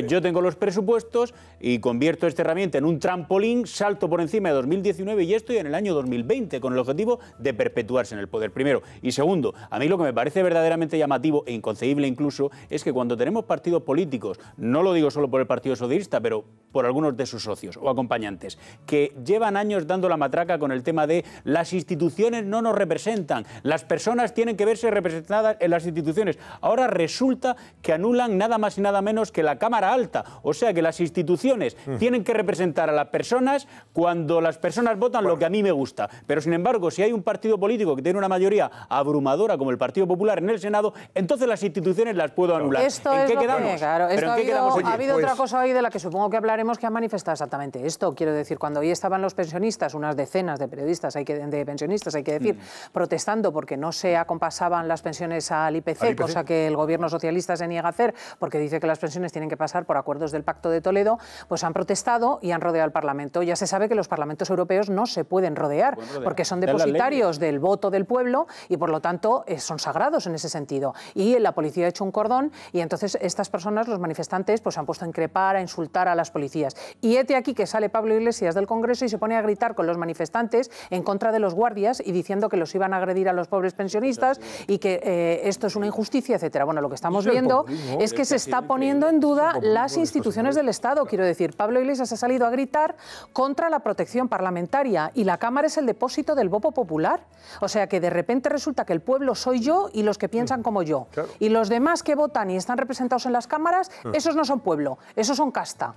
yo tengo los presupuestos y convierto esta herramienta en un trampolín, salto por encima de 2019 y estoy en el año 2020, con el objetivo de perpetuarse en el poder, primero. Y segundo, a mí lo que me parece verdaderamente llamativo e inconcebible incluso, es que cuando tenemos partidos políticos, no lo digo solo por el Partido Socialista, pero por algunos de sus socios o acompañantes, que llevan años dando la matraca con el tema de las instituciones no nos representan, las personas tienen que verse representadas en las instituciones. Ahora resulta que anulan nada más y nada menos que la Cámara Alta. O sea que las instituciones tienen que representar a las personas cuando las personas votan lo que a mí me gusta. Pero sin embargo, si hay un partido político que tiene una mayoría abrumadora como el Partido Popular en el Senado, entonces las instituciones las puedo anular. Esto ¿En es qué lo quedamos? que, claro, esto ha habido pues otra cosa hoy de la que supongo que hablaremos, que ha manifestado exactamente esto. Quiero decir, cuando hoy estaban los pensionistas, unas decenas de periodistas, de pensionistas, hay que decir, protestando porque no se acompasaban las pensiones al IPC, cosa que el gobierno socialista se niega a hacer, porque dice que las pensiones tienen que pasar por acuerdos del Pacto de Toledo, pues han protestado y han rodeado el Parlamento. Ya se sabe que los parlamentos europeos no se pueden rodear, porque son depositarios del voto del pueblo y por lo tanto son sagrados en ese sentido. Y la policía ha hecho un cordón y entonces estas personas, los manifestantes, pues se han puesto a increpar, a insultar a las policías. Y hete aquí que sale Pablo Iglesias del Congreso y se pone a gritar con los manifestantes en contra de los guardias y diciendo que los iban a agredir a los pobres pensionistas y que esto es una injusticia, etcétera. Bueno, lo que estamos viendo es que se está poniendo en duda las instituciones del Estado. Quiero decir, Pablo Iglesias ha salido a gritar contra la protección parlamentaria y la Cámara es el depósito del voto popular. O sea que de repente resulta que el pueblo soy yo y los que piensan como yo. Claro. Y los demás que votan y están representados en las cámaras, esos no son pueblo, esos son casta.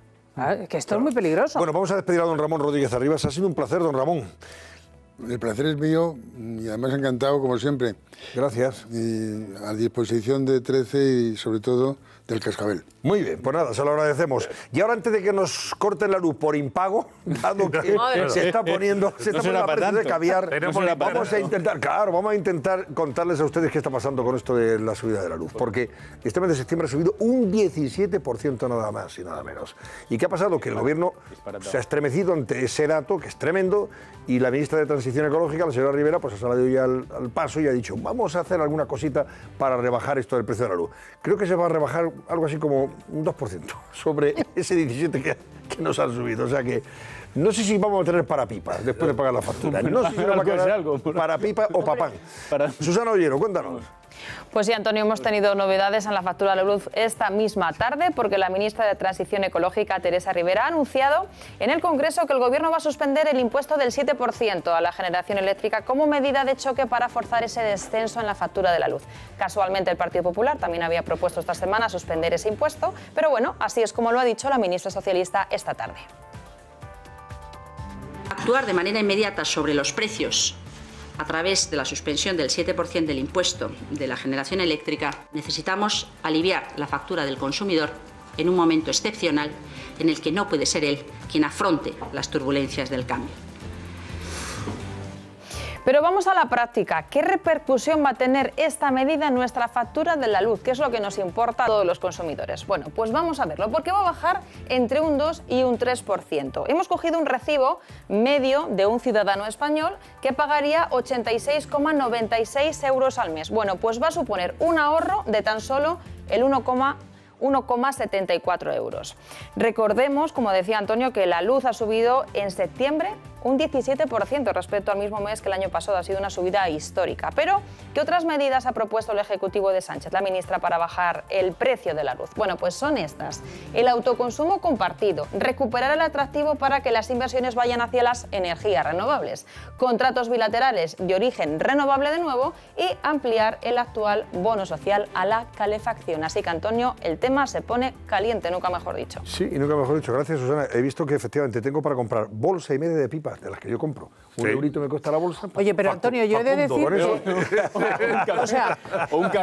Que esto es muy peligroso. Bueno, vamos a despedir a don Ramón Rodríguez Arribas. Ha sido un placer, don Ramón. El placer es mío y además encantado, como siempre. Gracias. Y a disposición de 13 y sobre todo del Cascabel. Muy bien, pues nada, se lo agradecemos. Y ahora, antes de que nos corten la luz por impago, dado que se está poniendo la presión de caviar, vamos a intentar contarles a ustedes qué está pasando con esto de la subida de la luz. Porque este mes de septiembre ha subido un 17% nada más y nada menos. ¿Y qué ha pasado? Que el gobierno se ha estremecido ante ese dato, que es tremendo, y la ministra de Transición Ecológica, la señora Rivera, pues ha salido ya al paso y ha dicho, vamos a hacer alguna cosita para rebajar esto del precio de la luz. Creo que se va a rebajar algo así como un 2% sobre ese 17% que nos han subido. O sea que no sé si vamos a tener para pipa después de pagar la factura. No sé si va a quedar para pipa o papán. Susana Ollero, cuéntanos. Pues sí, Antonio, hemos tenido novedades en la factura de la luz esta misma tarde porque la ministra de Transición Ecológica, Teresa Rivera, ha anunciado en el Congreso que el Gobierno va a suspender el impuesto del 7% a la generación eléctrica como medida de choque para forzar ese descenso en la factura de la luz. Casualmente, el Partido Popular también había propuesto esta semana suspender ese impuesto, pero bueno, así es como lo ha dicho la ministra socialista esta tarde. Actuar de manera inmediata sobre los precios a través de la suspensión del 7% del impuesto de la generación eléctrica, necesitamos aliviar la factura del consumidor en un momento excepcional en el que no puede ser él quien afronte las turbulencias del cambio. Pero vamos a la práctica. ¿Qué repercusión va a tener esta medida en nuestra factura de la luz? ¿Qué es lo que nos importa a todos los consumidores? Bueno, pues vamos a verlo, porque va a bajar entre un 2 y un 3%. Hemos cogido un recibo medio de un ciudadano español que pagaría 86,96 euros al mes. Bueno, pues va a suponer un ahorro de tan solo el 1,74 euros. Recordemos, como decía Antonio, que la luz ha subido en septiembre un 17% respecto al mismo mes que el año pasado. Ha sido una subida histórica. Pero, ¿qué otras medidas ha propuesto el Ejecutivo de Sánchez, la ministra, para bajar el precio de la luz? Bueno, pues son estas. El autoconsumo compartido, recuperar el atractivo para que las inversiones vayan hacia las energías renovables, contratos bilaterales de origen renovable de nuevo y ampliar el actual bono social a la calefacción. Así que, Antonio, el tema se pone caliente, nunca mejor dicho. Sí, y nunca mejor dicho. Gracias, Susana. He visto que efectivamente tengo para comprar bolsa y media de pipas, de las que yo compro. Un eurito me cuesta la bolsa. Oye, pero Antonio, yo he de decir que... O sea,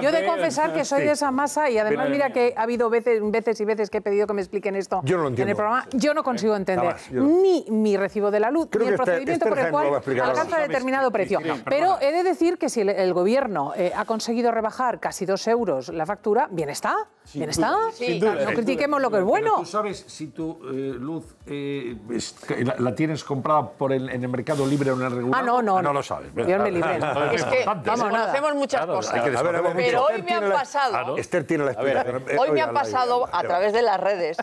yo he de confesar que soy de esa masa y además mira que ha habido veces y veces que he pedido que me expliquen esto en el programa. Yo no consigo entender ni mi recibo de la luz, ni el procedimiento por el cual alcanza determinado precio. Pero he de decir que si el Gobierno ha conseguido rebajar casi 2 euros la factura, bien está. Bien está. No critiquemos lo que es bueno. Pero tú sabes si tu luz la tienes comprada en el mercado libre o en el regular. No. No lo sabes. Dios me libre. Es que conocemos muchas cosas. Pero hoy me han pasado. Esther tiene la explicación. Hoy me han pasado a través de las redes.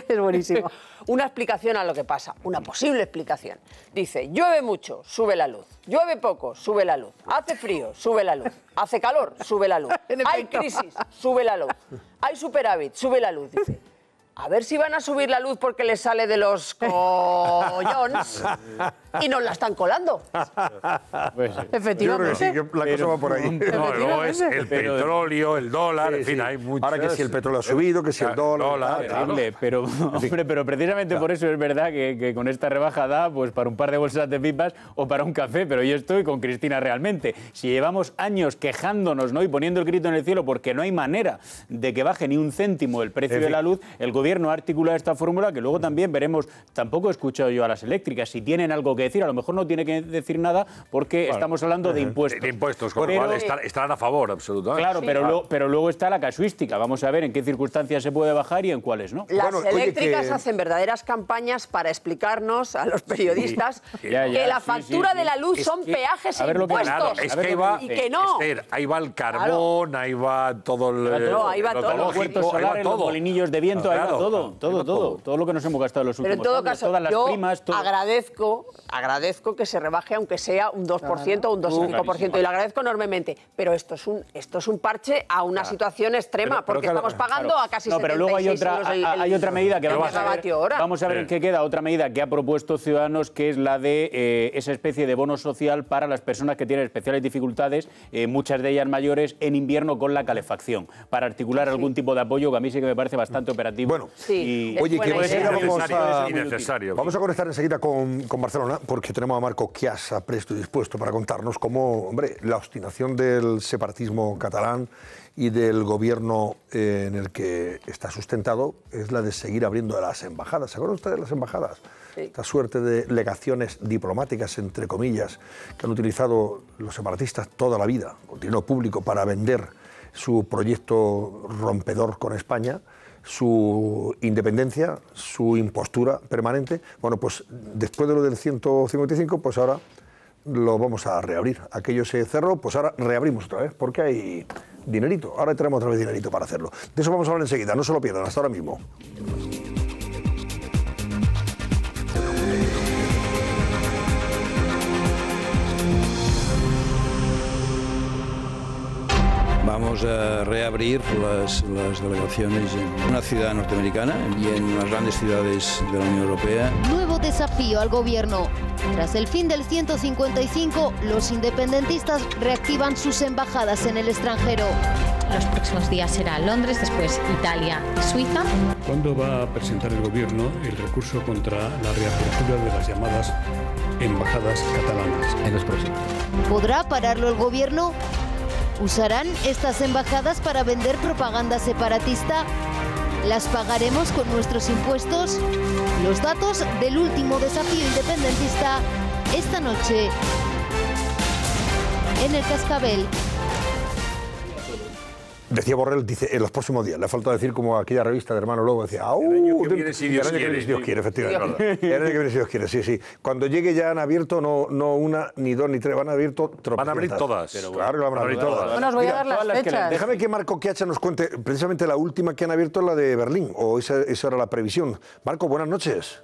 Es buenísimo. Una explicación a lo que pasa, una posible explicación. Dice, llueve mucho, sube la luz. Llueve poco, sube la luz. Hace frío, sube la luz. Hace calor, sube la luz. Hay crisis, sube la luz. Hay superávit, sube la luz. Dice, a ver si van a subir la luz porque les sale de los collons y nos la están colando. Pues, efectivamente. Yo creo que sí, que la cosa va por ahí. No, luego es el petróleo, el dólar, en fin, hay muchas... Ahora que si el petróleo ha subido, que si el dólar... Pero precisamente por eso es verdad que con esta rebaja da pues para un par de bolsas de pipas o para un café, pero yo estoy con Cristina realmente. Si llevamos años quejándonos, ¿no?, y poniendo el grito en el cielo porque no hay manera de que baje ni un céntimo el precio de la luz, el Gobierno ha articulado esta fórmula que luego también veremos. Tampoco he escuchado yo a las eléctricas. Si tienen algo que decir, a lo mejor no tiene que decir nada porque estamos hablando de impuestos. De impuestos, con lo cual estarán a favor, absolutamente. Claro, pero luego está la casuística. Vamos a ver en qué circunstancias se puede bajar y en cuáles no. Las eléctricas hacen verdaderas campañas para explicarnos a los periodistas que la factura de la luz son peajes e impuestos. Es que ahí va el carbón, ahí va todo el... ahí va todo. Los huertos solares, los molinillos de viento, ahí va todo lo que nos hemos gastado en los últimos años. Pero en todo caso, todas las yo primas, agradezco que se rebaje, aunque sea un 2% o un 2,5%, y lo agradezco enormemente. Pero esto es un parche a una situación extrema, porque estamos pagando a casi 76 pero luego hay otra medida que vamos a ver en qué queda, otra medida que ha propuesto Ciudadanos, que es la de esa especie de bono social para las personas que tienen especiales dificultades, muchas de ellas mayores, en invierno con la calefacción, para articular algún tipo de apoyo que a mí sí que me parece bastante operativo. Bueno, oye, que vamos a conectar enseguida con Barcelona, porque tenemos a Marco Chiasa presto y dispuesto para contarnos cómo, hombre, la obstinación del separatismo catalán y del gobierno en el que está sustentado es la de seguir abriendo las embajadas. ¿Se acuerdan ustedes de las embajadas? Sí. Esta suerte de legaciones diplomáticas, entre comillas, que han utilizado los separatistas toda la vida, con dinero público, para vender su proyecto rompedor con España, su independencia, su impostura permanente. Bueno, pues después de lo del 155, pues ahora lo vamos a reabrir. Aquello se cerró, pues ahora reabrimos otra vez, porque hay dinerito. Ahora tenemos otra vez dinerito para hacerlo. De eso vamos a hablar enseguida, no se lo pierdan, hasta ahora mismo. Vamos a reabrir las delegaciones en una ciudad norteamericana y en las grandes ciudades de la Unión Europea. Nuevo desafío al gobierno. Tras el fin del 155, los independentistas reactivan sus embajadas en el extranjero. Los próximos días será Londres, después Italia y Suiza. ¿Cuándo va a presentar el gobierno el recurso contra la reapertura de las llamadas embajadas catalanas? En los próximos. ¿Podrá pararlo el gobierno? ¿Usarán estas embajadas para vender propaganda separatista? ¿Las pagaremos con nuestros impuestos? Los datos del último desafío independentista esta noche en el Cascabel. Decía Borrell, dice, en los próximos días. Le falta decir como aquella revista de Hermano Lobo, decía, el año que viene, si Dios quiere, efectivamente. El año que viene, si Dios quiere, sí, sí. Cuando llegue ya han abierto, no una, ni dos, ni tres, van a abrir tropecientas. Van a abrir todas. Pero claro que van a abrir todas. Bueno, os voy a dar las fechas. Déjame que Marco Chiasa nos cuente, precisamente la última que han abierto es la de Berlín, o esa era la previsión. Marco, buenas noches.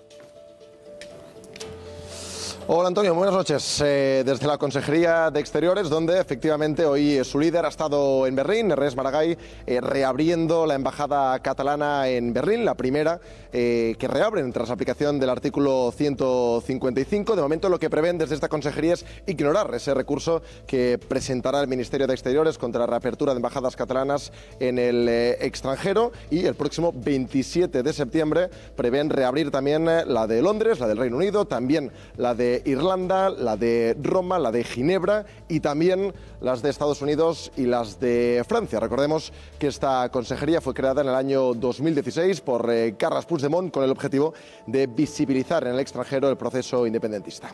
Hola Antonio, buenas noches. Desde la Consejería de Exteriores, donde efectivamente hoy su líder ha estado en Berlín, Ernest Maragall, reabriendo la embajada catalana en Berlín, la primera que reabren tras la aplicación del artículo 155. De momento lo que prevén desde esta Consejería es ignorar ese recurso que presentará el Ministerio de Exteriores contra la reapertura de embajadas catalanas en el extranjero, y el próximo 27 de septiembre prevén reabrir también la de Londres, la del Reino Unido, también la de Irlanda, la de Roma, la de Ginebra y también las de Estados Unidos y las de Francia. Recordemos que esta consejería fue creada en el año 2016 por Carles Puigdemont con el objetivo de visibilizar en el extranjero el proceso independentista.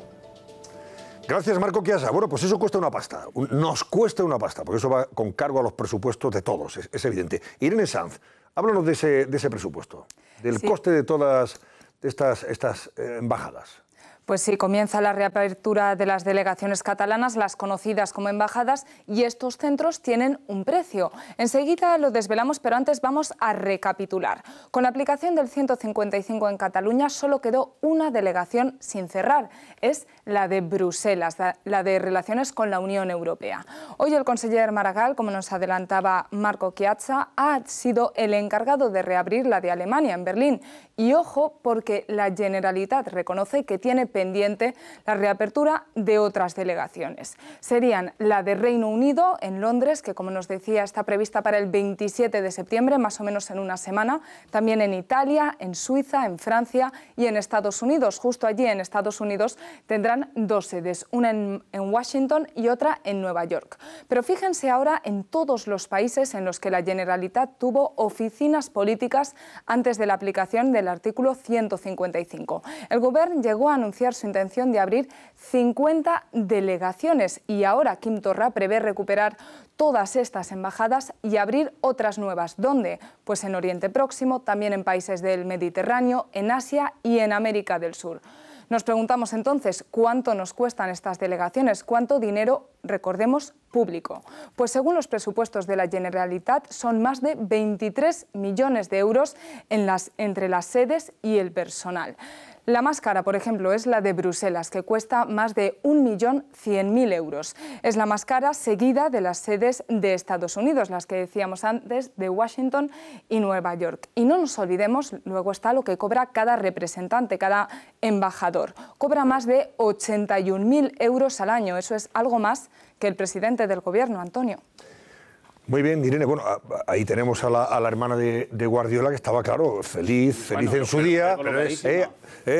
Gracias, Marco Chiasa. Bueno, pues eso cuesta una pasta. Nos cuesta una pasta, porque eso va con cargo a los presupuestos de todos, es evidente. Irene Sanz, háblanos de ese presupuesto, del coste de todas estas embajadas. Pues sí, comienza la reapertura de las delegaciones catalanas, las conocidas como embajadas, y estos centros tienen un precio. Enseguida lo desvelamos, pero antes vamos a recapitular. Con la aplicación del 155 en Cataluña solo quedó una delegación sin cerrar, es la de Bruselas, la de Relaciones con la Unión Europea. Hoy el conseller Maragall, como nos adelantaba Marco Chiasa, ha sido el encargado de reabrir la de Alemania en Berlín. Y ojo, porque la Generalitat reconoce que tiene pendiente la reapertura de otras delegaciones. Serían la de Reino Unido en Londres, que como nos decía está prevista para el 27 de septiembre, más o menos en una semana, también en Italia, en Suiza, en Francia y en Estados Unidos. Justo allí en Estados Unidos tendrán dos sedes, una en Washington y otra en Nueva York. Pero fíjense ahora en todos los países en los que la Generalitat tuvo oficinas políticas antes de la aplicación del artículo 155. El Gobierno llegó a anunciar su intención de abrir 50 delegaciones y ahora Quim Torra prevé recuperar todas estas embajadas y abrir otras nuevas. ¿Dónde? Pues en Oriente Próximo, también en países del Mediterráneo, en Asia y en América del Sur. Nos preguntamos entonces, ¿cuánto nos cuestan estas delegaciones? ¿Cuánto dinero, recordemos, público? Pues según los presupuestos de la Generalitat son más de 23 millones de euros entre las sedes y el personal. La más cara, por ejemplo, es la de Bruselas, que cuesta más de 1.100.000 euros. Es la más cara, seguida de las sedes de Estados Unidos, las que decíamos antes, de Washington y Nueva York. Y no nos olvidemos, luego está lo que cobra cada representante, cada embajador. Cobra más de 81.000 euros al año. Eso es algo más que el presidente del Gobierno, Antonio. Muy bien, Irene. Bueno, ahí tenemos a la hermana de Guardiola, que estaba, claro, feliz en su día.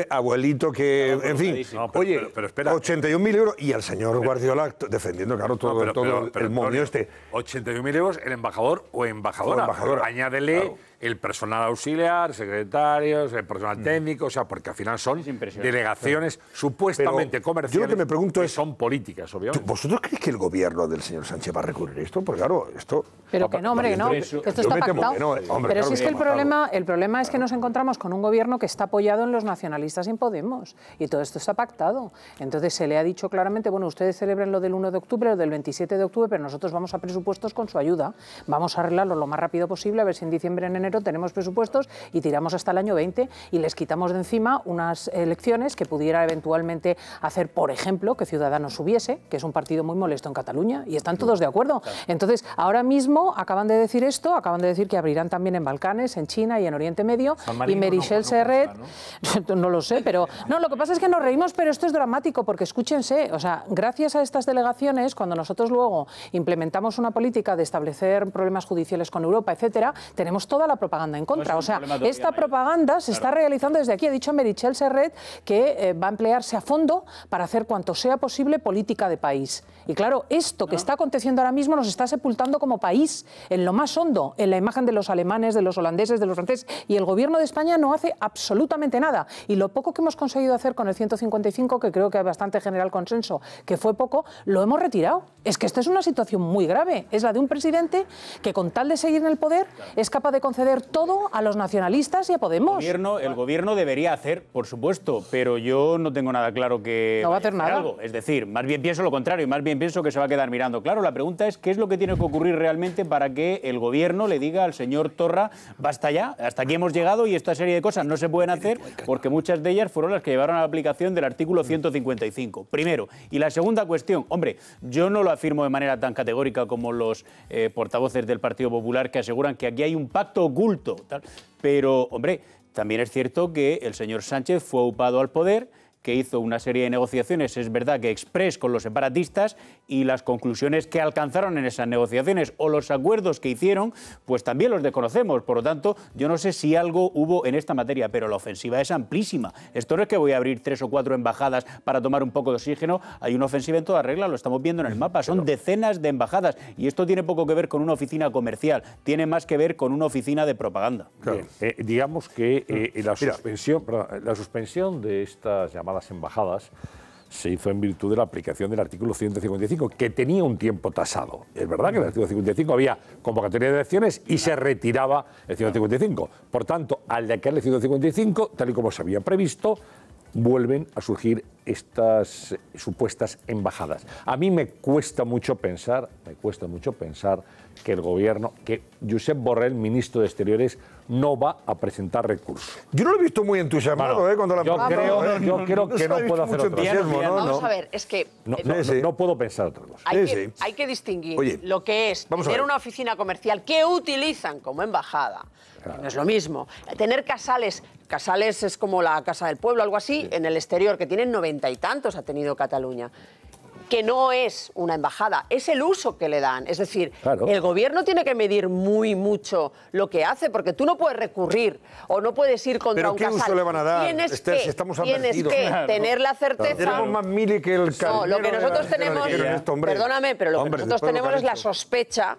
Abuelito que, en fin. Oye, pero espera. 81.000 euros y al señor Guardiola defendiendo, claro, todo el moño este. 81.000 euros el embajador o embajadora. Añádele... Claro. El personal auxiliar, secretarios, el personal técnico, o sea, porque al final son delegaciones supuestamente comerciales, yo lo que me pregunto es, son políticas, obviamente. ¿Vosotros creéis que el gobierno del señor Sánchez va a recurrir esto? Pues claro, esto... Pero que no, hombre, que no, que esto está pactado. Pero si es que el problema es que nos encontramos con un gobierno que está apoyado en los nacionalistas y en Podemos, y todo esto está pactado. Entonces se le ha dicho claramente, bueno, ustedes celebren lo del 1 de octubre o del 27 de octubre, pero nosotros vamos a presupuestos con su ayuda. Vamos a arreglarlo lo más rápido posible, a ver si en diciembre, en enero tenemos presupuestos y tiramos hasta el año 20 y les quitamos de encima unas elecciones que pudiera eventualmente hacer, por ejemplo, que Ciudadanos subiese, que es un partido muy molesto en Cataluña, y están todos de acuerdo. Entonces, ahora mismo acaban de decir esto, acaban de decir que abrirán también en Balcanes, en China y en Oriente Medio, y Meritxell Serret, no lo sé, pero no, lo que pasa es que nos reímos, pero esto es dramático, porque escúchense, o sea, gracias a estas delegaciones, cuando nosotros luego implementamos una política de establecer problemas judiciales con Europa, etcétera, tenemos toda la propaganda en contra. O sea, esta propaganda se está realizando desde aquí. Ha dicho Meritxell Serret que va a emplearse a fondo para hacer cuanto sea posible política de país. Y claro, esto que está aconteciendo ahora mismo nos está sepultando como país, en lo más hondo, en la imagen de los alemanes, de los holandeses, de los franceses, y el gobierno de España no hace absolutamente nada. Y lo poco que hemos conseguido hacer con el 155, que creo que hay bastante general consenso, que fue poco, lo hemos retirado. Es que esta es una situación muy grave. Es la de un presidente que, con tal de seguir en el poder, es capaz de conceder todo a los nacionalistas y a Podemos. El gobierno debería hacer, por supuesto, pero yo no tengo nada claro que no va a hacer nada. Algo. Es decir, más bien pienso lo contrario, y más bien pienso que se va a quedar mirando. Claro, la pregunta es, ¿qué es lo que tiene que ocurrir realmente para que el gobierno le diga al señor Torra, basta ya, hasta aquí hemos llegado y esta serie de cosas no se pueden hacer porque muchas de ellas fueron las que llevaron a la aplicación del artículo 155. Primero. Y la segunda cuestión, hombre, yo no lo afirmo de manera tan categórica como los portavoces del Partido Popular que aseguran que aquí hay un pacto oculto, tal, pero, hombre, también es cierto que el señor Sánchez fue aupado al poder, que hizo una serie de negociaciones, es verdad que exprés con los separatistas, y las conclusiones que alcanzaron en esas negociaciones o los acuerdos que hicieron, pues también los desconocemos. Por lo tanto, yo no sé si algo hubo en esta materia, pero la ofensiva es amplísima. Esto no es que voy a abrir 3 o 4 embajadas para tomar un poco de oxígeno, hay una ofensiva en toda regla, lo estamos viendo en el mapa, son decenas de embajadas, y esto tiene poco que ver con una oficina comercial, tiene más que ver con una oficina de propaganda. Claro. Digamos que la suspensión de estas llamadas embajadas se hizo en virtud de la aplicación del artículo 155, que tenía un tiempo tasado. Es verdad que en el artículo 155 había convocatoria de elecciones y se retiraba el 155. Por tanto, al decaer el 155, tal y como se había previsto, vuelven a surgir estas supuestas embajadas. A mí me cuesta mucho pensar que el gobierno, que Josep Borrell, ministro de Exteriores, no va a presentar recursos. Yo no lo he visto muy entusiasmado, cuando la yo creo que no puedo hacer otra cosa. Vamos a ver, es que no puedo pensar otra cosa. Hay que distinguir lo que es tener una oficina comercial que utilizan como embajada. Claro. No es lo mismo. Tener casales es como la Casa del Pueblo, algo así, en el exterior, que tienen 90 y tantos, ha tenido Cataluña. Que no es una embajada, es el uso que le dan. Es decir, el gobierno tiene que medir mucho lo que hace, porque tú no puedes recurrir o no puedes ir contra un casal. ¿Pero qué uso le van a dar? Tienes que tener la certeza... Tenemos más mili que el No, lo que nosotros tenemos... Perdóname, pero lo que nosotros tenemos es la sospecha,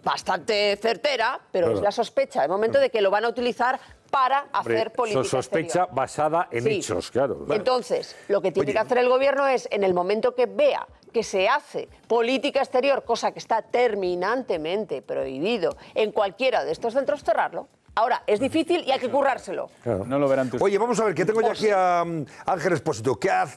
bastante certera, pero es la sospecha, el momento de que lo van a utilizar para hacer política sospecha exterior. Basada en hechos, claro. Entonces, lo que tiene que hacer el gobierno es, en el momento que vea que se hace política exterior, cosa que está terminantemente prohibido en cualquiera de estos centros, cerrarlo. Ahora, es difícil y hay que currárselo. Claro. No lo verán tus... Oye, vamos a ver, que tengo ya aquí a Ángel Expósito, que ha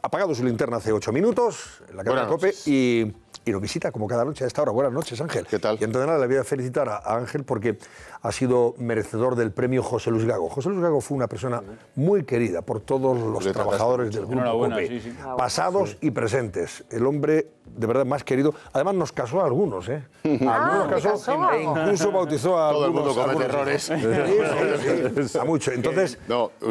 apagado su linterna hace 8 minutos en la cadena COPE y nos visita como cada noche a esta hora. Buenas noches, Ángel. ¿Qué tal? Y entonces nada, le voy a felicitar a Ángel porque ha sido merecedor del premio José Luis Gago. José Luis Gago fue una persona muy querida por todos los trabajadores del grupo COPE, pasados y presentes. El hombre de verdad más querido. Además nos casó a algunos, ¿eh? Algunos casó e incluso bautizó a todo algunos. Todo el mundo comete errores. Sí, a mucho. Entonces,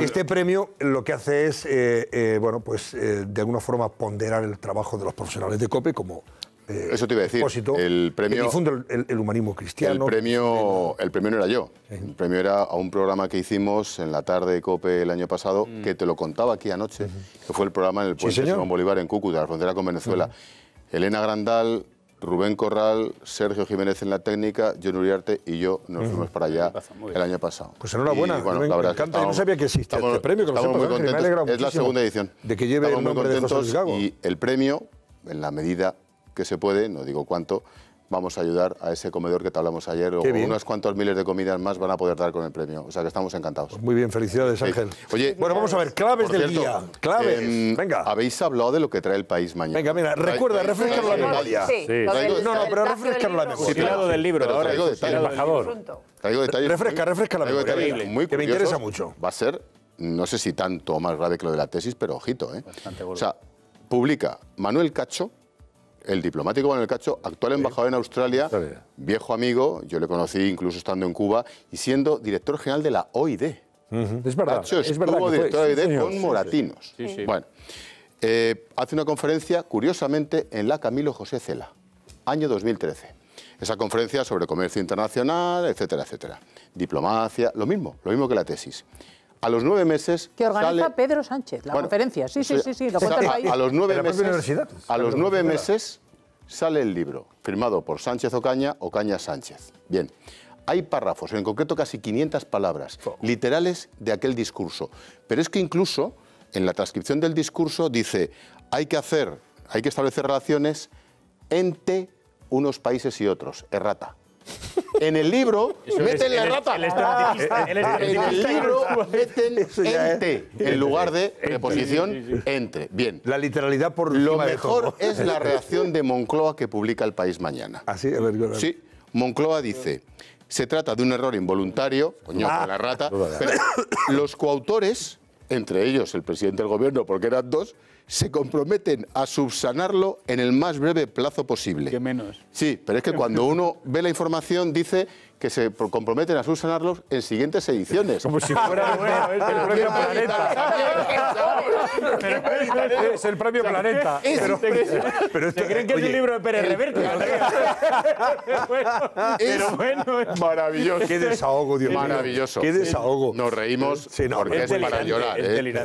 este premio lo que hace es, bueno, pues de alguna forma ponderar el trabajo de los profesionales de COPE como eso te iba a decir. El premio, que difunde el humanismo cristiano. El premio no era yo. El premio era a un programa que hicimos en la tarde de COPE el año pasado, que te lo contaba aquí anoche, que fue el programa en el puente Simón Bolívar en Cúcuta, la frontera con Venezuela. Elena Grandal, Rubén Corral, Sergio Jiménez en la técnica, John Uriarte y yo nos fuimos para allá el año pasado. Pues enhorabuena. Y, bueno, la verdad encanta. Yo no sabía que existía este premio. Que estamos muy contentos. Es la segunda edición. De que lleve el nombre de José Luis Gago. Y el premio, en la medida que se puede, no digo cuánto, vamos a ayudar a ese comedor que te hablamos ayer, o unos cuantos miles de comidas más van a poder dar con el premio. O sea que estamos encantados. Pues muy bien, felicidades, Ángel. Oye, bueno, vamos a ver, claves del día. Claves, venga. Habéis hablado de lo que trae el país mañana. Venga, mira, recuerda, refrescalo la memoria. No, pero refrescalo la memoria. Titulado del libro, pero traigo detalles. Embajador. Traigo detalles. Refresca la memoria. Muy que me interesa mucho. Va a ser, no sé si tanto más grave que lo de la tesis, pero ojito, ¿eh? O sea, publica Manuel Cacho, el diplomático Manuel Cacho, actual embajador en Australia, viejo amigo, yo le conocí incluso estando en Cuba, y siendo director general de la OID. Es verdad. Cacho estuvo director de la OID con Moratinos. Bueno, hace una conferencia, curiosamente, en la Camilo José Cela, año 2013. Esa conferencia sobre comercio internacional, etcétera, etcétera. Diplomacia, lo mismo que la tesis. A los 9 meses... Que organiza Pedro Sánchez, la conferencia. Sí, lo cuentas ahí. A los 9 meses sale el libro, firmado por Sánchez Ocaña, Ocaña Sánchez. Bien, hay párrafos, en concreto casi 500 palabras, literales de aquel discurso. Pero es que incluso en la transcripción del discurso dice, hay que establecer relaciones entre unos países y otros. Errata. En el libro meten la rata. En el libro meten ente en lugar de preposición entre. Bien. La literalidad por lo mejor es la reacción de Moncloa que publica El País mañana. ¿Ah, sí? A ver. Sí, Moncloa dice: se trata de un error involuntario, coño, con la rata, pero los coautores, entre ellos el presidente del gobierno, porque eran dos, se comprometen a subsanarlo en el más breve plazo posible. ¿Qué menos? Sí, pero es que cuando uno ve la información dice que se comprometen a subsanarlos en siguientes ediciones. Como si fuera el premio Planeta. Es el premio Planeta. Pero ¿Se creen que es un libro de Pérez Reverte? Pero bueno, es maravilloso. Qué desahogo, Dios mío. Maravilloso. Qué desahogo. Nos reímos porque es para llorar.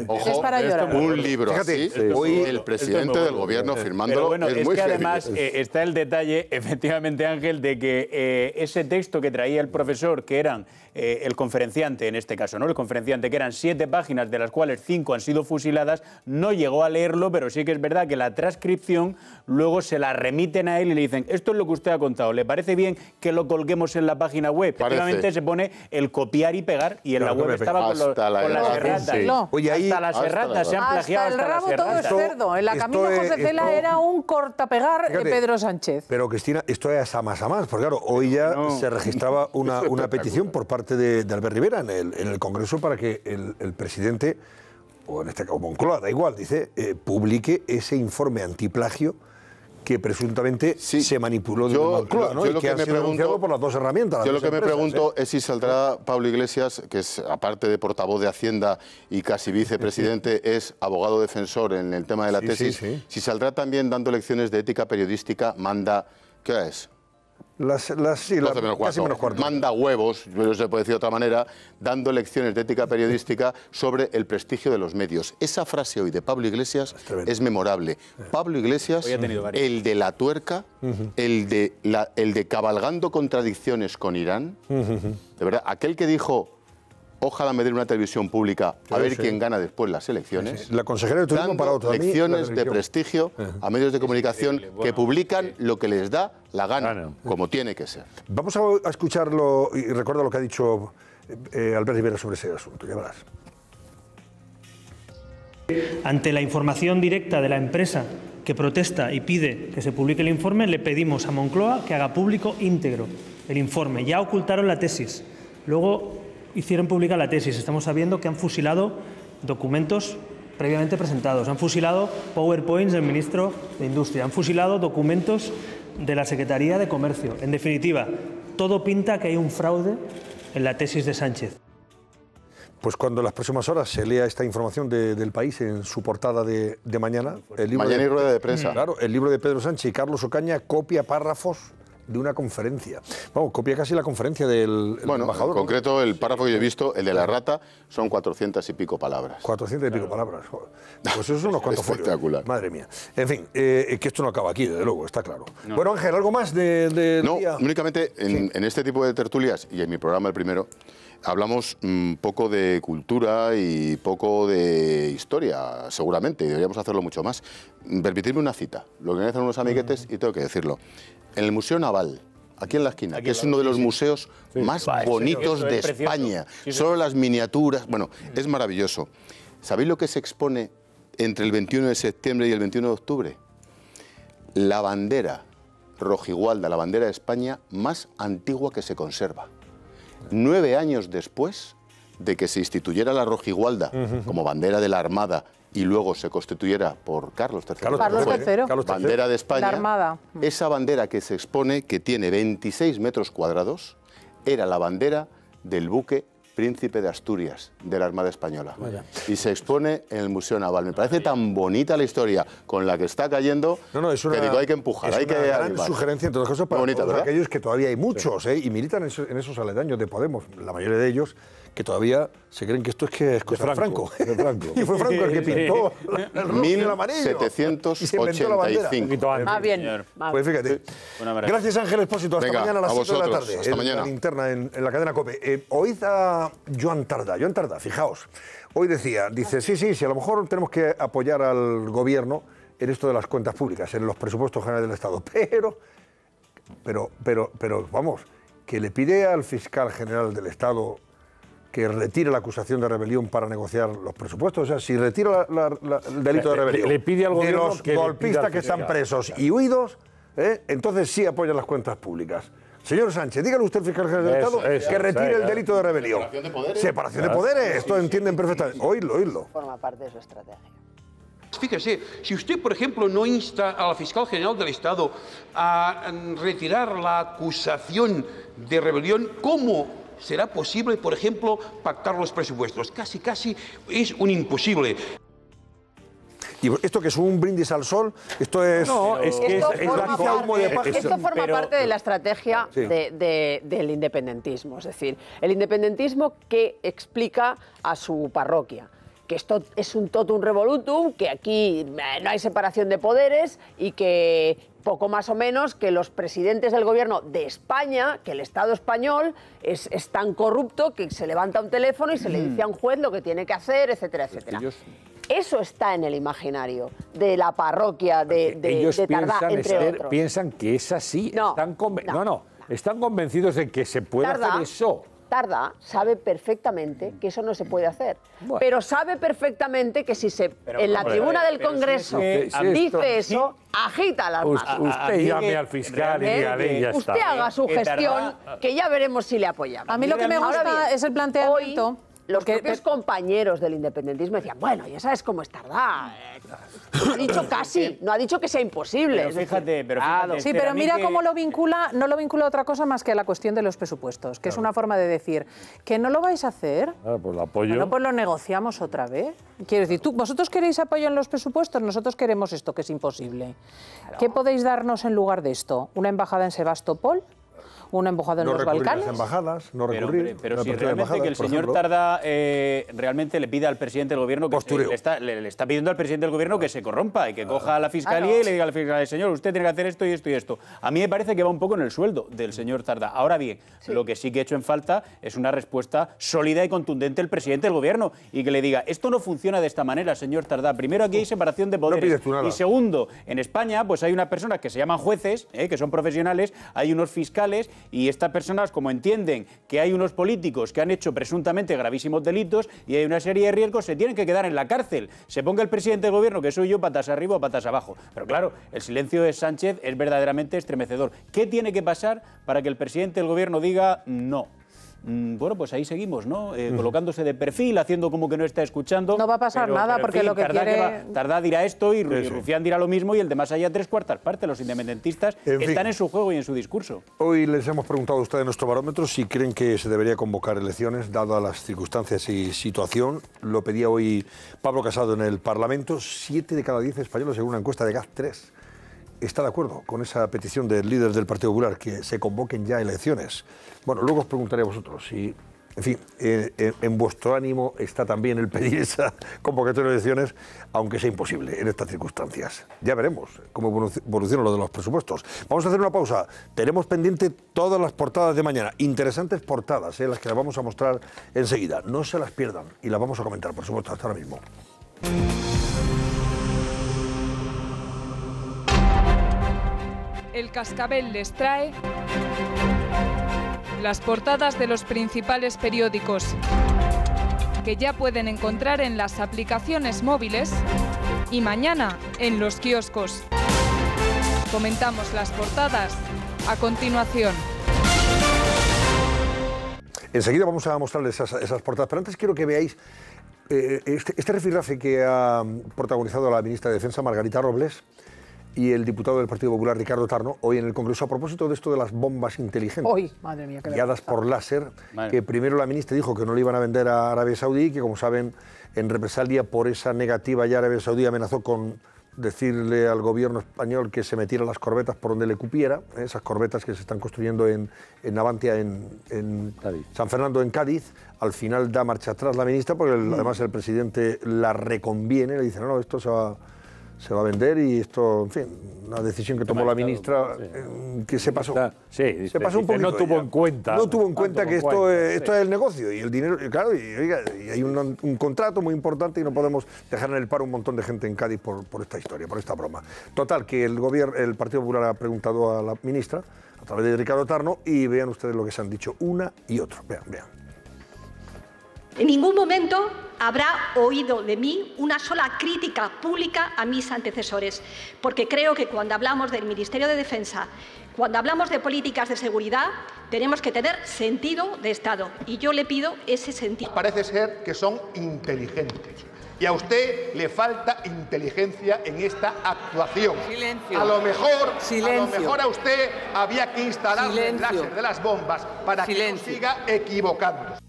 Ojo, es para llorar. Un libro Fíjate, así, hoy el presidente del gobierno firmándolo, bueno, es muy que heavy. además está el detalle, efectivamente, Ángel, de que ese texto que traía el profesor, que eran el conferenciante en este caso, ¿no? El conferenciante, que eran 7 páginas, de las cuales 5 han sido fusiladas, no llegó a leerlo, pero sí que es verdad que la transcripción luego se la remiten a él y le dicen: esto es lo que usted ha contado, ¿le parece bien que lo colguemos en la página web? Efectivamente se pone el copiar y pegar, y en la web estaba con las erratas. Sí. Oye, ahí, hasta las erratas, se han plagiado hasta el rabo las todo es erratas. cerdo. En la Camino José Cela era un cortapegar de Pedro Sánchez. Pero Cristina, esto es a más, porque claro, hoy ya se registraba una petición por parte de Albert Rivera en el Congreso para que el presidente, o en este caso Moncloa, da igual, dice, publique ese informe antiplagio que presuntamente se manipuló de Moncloa, ¿no? Yo y lo que que ha me sido pregunto, denunciado por las dos herramientas. Yo lo que me pregunto es si saldrá Pablo Iglesias, que es, aparte de portavoz de Hacienda y casi vicepresidente, es abogado defensor en el tema de la tesis, si saldrá también dando lecciones de ética periodística, ¿qué hora es? Casi menos cuarto. Manda huevos, no se puede decir de otra manera, dando lecciones de ética periodística sobre el prestigio de los medios. Esa frase hoy de Pablo Iglesias es memorable. Pablo Iglesias, el de la tuerca, el de cabalgando contradicciones con Irán, de verdad, aquel que dijo: ojalá me den una televisión pública a ver quién gana después las elecciones. La consejera de Turismo para otro. Lecciones de prestigio a medios de comunicación que publican lo que les da la gana, como tiene que ser. Vamos a escucharlo y recuerda lo que ha dicho Albert Rivera sobre ese asunto, ya verás. Ante la información directa de la empresa que protesta y pide que se publique el informe, le pedimos a Moncloa que haga público íntegro el informe. Ya ocultaron la tesis. Luego hicieron pública la tesis. Estamos sabiendo que han fusilado documentos previamente presentados, han fusilado PowerPoints del ministro de Industria, han fusilado documentos de la Secretaría de Comercio. En definitiva, todo pinta que hay un fraude en la tesis de Sánchez. Pues cuando en las próximas horas se lea esta información del País en su portada de mañana, el libro mañana y rueda de prensa. Claro, el libro de Pedro Sánchez y Carlos Ocaña copia párrafos de una conferencia. Vamos, copia casi la conferencia del embajador. En concreto, el párrafo que yo he visto, el de la rata, son 400 y pico palabras. 400 y pico palabras. Joder. Pues eso son unos cuantos espectacular. Folios. Madre mía. En fin, que esto no acaba aquí, desde luego, está claro. No. Bueno, Ángel, ¿algo más del día? Únicamente en este tipo de tertulias, y en mi programa el primero, hablamos poco de cultura y poco de historia, seguramente, y deberíamos hacerlo mucho más. Permitidme una cita, lo que me hacen unos amiguetes y tengo que decirlo. En el Museo Naval, aquí en la esquina, que es uno de los museos más bonitos de España, solo las miniaturas, bueno, es maravilloso. ¿Sabéis lo que se expone entre el 21 de septiembre y el 21 de octubre? La bandera rojigualda, la bandera de España más antigua que se conserva. 9 años después de que se instituyera la rojigualda como bandera de la Armada y luego se constituyera por Carlos III, Carlos III. bandera de España, la Armada. Esa bandera que se expone, que tiene 26 metros cuadrados, era la bandera del buque Príncipe de Asturias, de la Armada Española. Y se expone en el Museo Naval. Me parece tan bonita la historia con la que está cayendo, que digo, hay que empujar, hay que gran animar. sugerencia, entre otras cosas, para bonita, todos aquellos que todavía hay muchos, y militan en esos aledaños de Podemos, la mayoría de ellos, que todavía se creen que esto es cosa de Franco. Y fue Franco el que pintó el rojo y el amarillo. 1785. Ah, bien. Pues fíjate. Gracias, Ángel Expósito. Hasta mañana a las 7 de la tarde. Hasta mañana. La linterna en la cadena COPE. Oíd a Joan Tardá. Joan Tardá, fijaos. Hoy dice, sí, a lo mejor tenemos que apoyar al gobierno en esto de las cuentas públicas, en los presupuestos generales del Estado. Pero vamos, que le pide al fiscal general del Estado que retire la acusación de rebelión para negociar los presupuestos. O sea, si retira el delito de rebelión le pide al gobierno de los que golpistas que están presos y huidos, entonces sí apoyan las cuentas públicas. Señor Sánchez, dígale usted al fiscal general del Estado que retire el delito de rebelión. Separación de poderes. Separación de poderes, esto entienden perfectamente. Oídlo. Forma parte de su estrategia. Fíjese, si usted, por ejemplo, no insta a la fiscal general del Estado a retirar la acusación de rebelión, ¿cómo será posible, por ejemplo, pactar los presupuestos? Casi es un imposible. ¿Y esto que es un brindis al sol? Esto es... No, es que Esto forma parte de la estrategia Sí. del independentismo. Es decir, el independentismo que explica a su parroquia que esto es un totum revolutum, que aquí no hay separación de poderes y que poco más o menos que los presidentes del gobierno de España, que el Estado español es tan corrupto que se levanta un teléfono y se le dice a un juez lo que tiene que hacer, etcétera, etcétera. Eso está en el imaginario de la parroquia de Tardá, entre otros. Piensan que es así. Están convencidos de que se puede hacer eso. Tardá sabe perfectamente que eso no se puede hacer, pero sabe perfectamente que si en la tribuna del Congreso dice eso, agita las masas. Usted llame al fiscal y dígale, ya está. Usted haga su gestión, que ya veremos si le apoyamos. A mí lo que me gusta es el planteamiento... Hoy, los propios compañeros del independentismo decían, bueno, ya sabes cómo es Tardá. No ha dicho casi, no ha dicho que sea imposible. Pero fíjate, Sí, pero mira cómo lo vincula, no lo vincula a otra cosa más que a la cuestión de los presupuestos, que es una forma de decir que no lo vais a hacer. Pues lo apoyo. Bueno, pues lo negociamos otra vez. Quiero decir, vosotros queréis apoyo en los presupuestos, nosotros queremos esto, que es imposible. ¿Qué podéis darnos en lugar de esto? ¿Una embajada en Sebastopol? ¿Una embajada en los Balcanes? No embajades, no recurrir. Pero si realmente que el señor Tardá realmente le pide al presidente del gobierno que le está pidiendo al presidente del gobierno que se corrompa y que coja a la fiscalía y le diga al fiscal, señor, usted tiene que hacer esto y esto y esto. A mí me parece que va un poco en el sueldo del señor Tardá. Ahora bien, lo que sí que he hecho en falta es una respuesta sólida y contundente del presidente del gobierno y que le diga, esto no funciona de esta manera, señor Tardá. Primero, aquí hay separación de poderes. Y segundo, en España pues hay unas personas que se llaman jueces, que son profesionales, hay unos fiscales y estas personas, como entienden que hay unos políticos que han hecho presuntamente gravísimos delitos y hay una serie de riesgos, se tienen que quedar en la cárcel. Se ponga el presidente del gobierno, que soy yo, patas arriba o patas abajo. Pero claro, el silencio de Sánchez es verdaderamente estremecedor. ¿Qué tiene que pasar para que el presidente del gobierno diga no? Bueno, pues ahí seguimos, ¿no? Colocándose de perfil, haciendo como que no está escuchando. No va a pasar nada, porque lo que quiere... Tardá dirá esto y Rufián dirá lo mismo y el de más allá 3/4 partes. Los independentistas están en su juego y en su discurso. Hoy les hemos preguntado a ustedes en nuestro barómetro si creen que se debería convocar elecciones, dadas las circunstancias y situación. Lo pedía hoy Pablo Casado en el Parlamento. 7 de cada 10 españoles, según una encuesta de GAZ3, está de acuerdo con esa petición del líder del Partido Popular, que se convoquen ya elecciones. Bueno, luego os preguntaré a vosotros si, en fin, en vuestro ánimo está también el pedir esa convocatoria de elecciones, aunque sea imposible en estas circunstancias. Ya veremos cómo evoluciona lo de los presupuestos. Vamos a hacer una pausa. Tenemos pendiente todas las portadas de mañana. Interesantes portadas, las que las vamos a mostrar enseguida. No se las pierdan y las vamos a comentar, por supuesto, hasta ahora mismo. El Cascabel les trae las portadas de los principales periódicos que ya pueden encontrar en las aplicaciones móviles y mañana en los kioscos. Comentamos las portadas a continuación. Enseguida vamos a mostrarles esas portadas, pero antes quiero que veáis este rifirrafe que ha protagonizado la ministra de Defensa, Margarita Robles, y el diputado del Partido Popular, Ricardo Tarno, hoy en el Congreso, a propósito de esto de las bombas inteligentes, madre mía, guiadas por láser, que primero la ministra dijo que no le iban a vender a Arabia Saudí, que como saben, en represalia por esa negativa ya Arabia Saudí amenazó con decirle al gobierno español que se metiera las corbetas por donde le cupiera, esas corbetas que se están construyendo en Navantia, en San Fernando, en Cádiz. Al final da marcha atrás la ministra, porque además el presidente la reconviene, le dice, no, esto se va se va a vender y esto, en fin, una decisión que tomó la ministra que se pasó. Sí, se pasó un poquito. No tuvo en cuenta. No tuvo en cuenta que esto es el negocio y el dinero, claro, y hay un contrato muy importante y no podemos dejar en el paro un montón de gente en Cádiz por esta historia, por esta broma. Total, que el Partido Popular ha preguntado a la ministra a través de Ricardo Tarno y vean ustedes lo que se han dicho una y otro. Vean. En ningún momento habrá oído de mí una sola crítica pública a mis antecesores, porque creo que cuando hablamos del Ministerio de Defensa, cuando hablamos de políticas de seguridad, tenemos que tener sentido de Estado. Y yo le pido ese sentido. Parece ser que son inteligentes. Y a usted le falta inteligencia en esta actuación. Silencio. A lo mejor a usted había que instalar el láser de las bombas para que no siga equivocándose.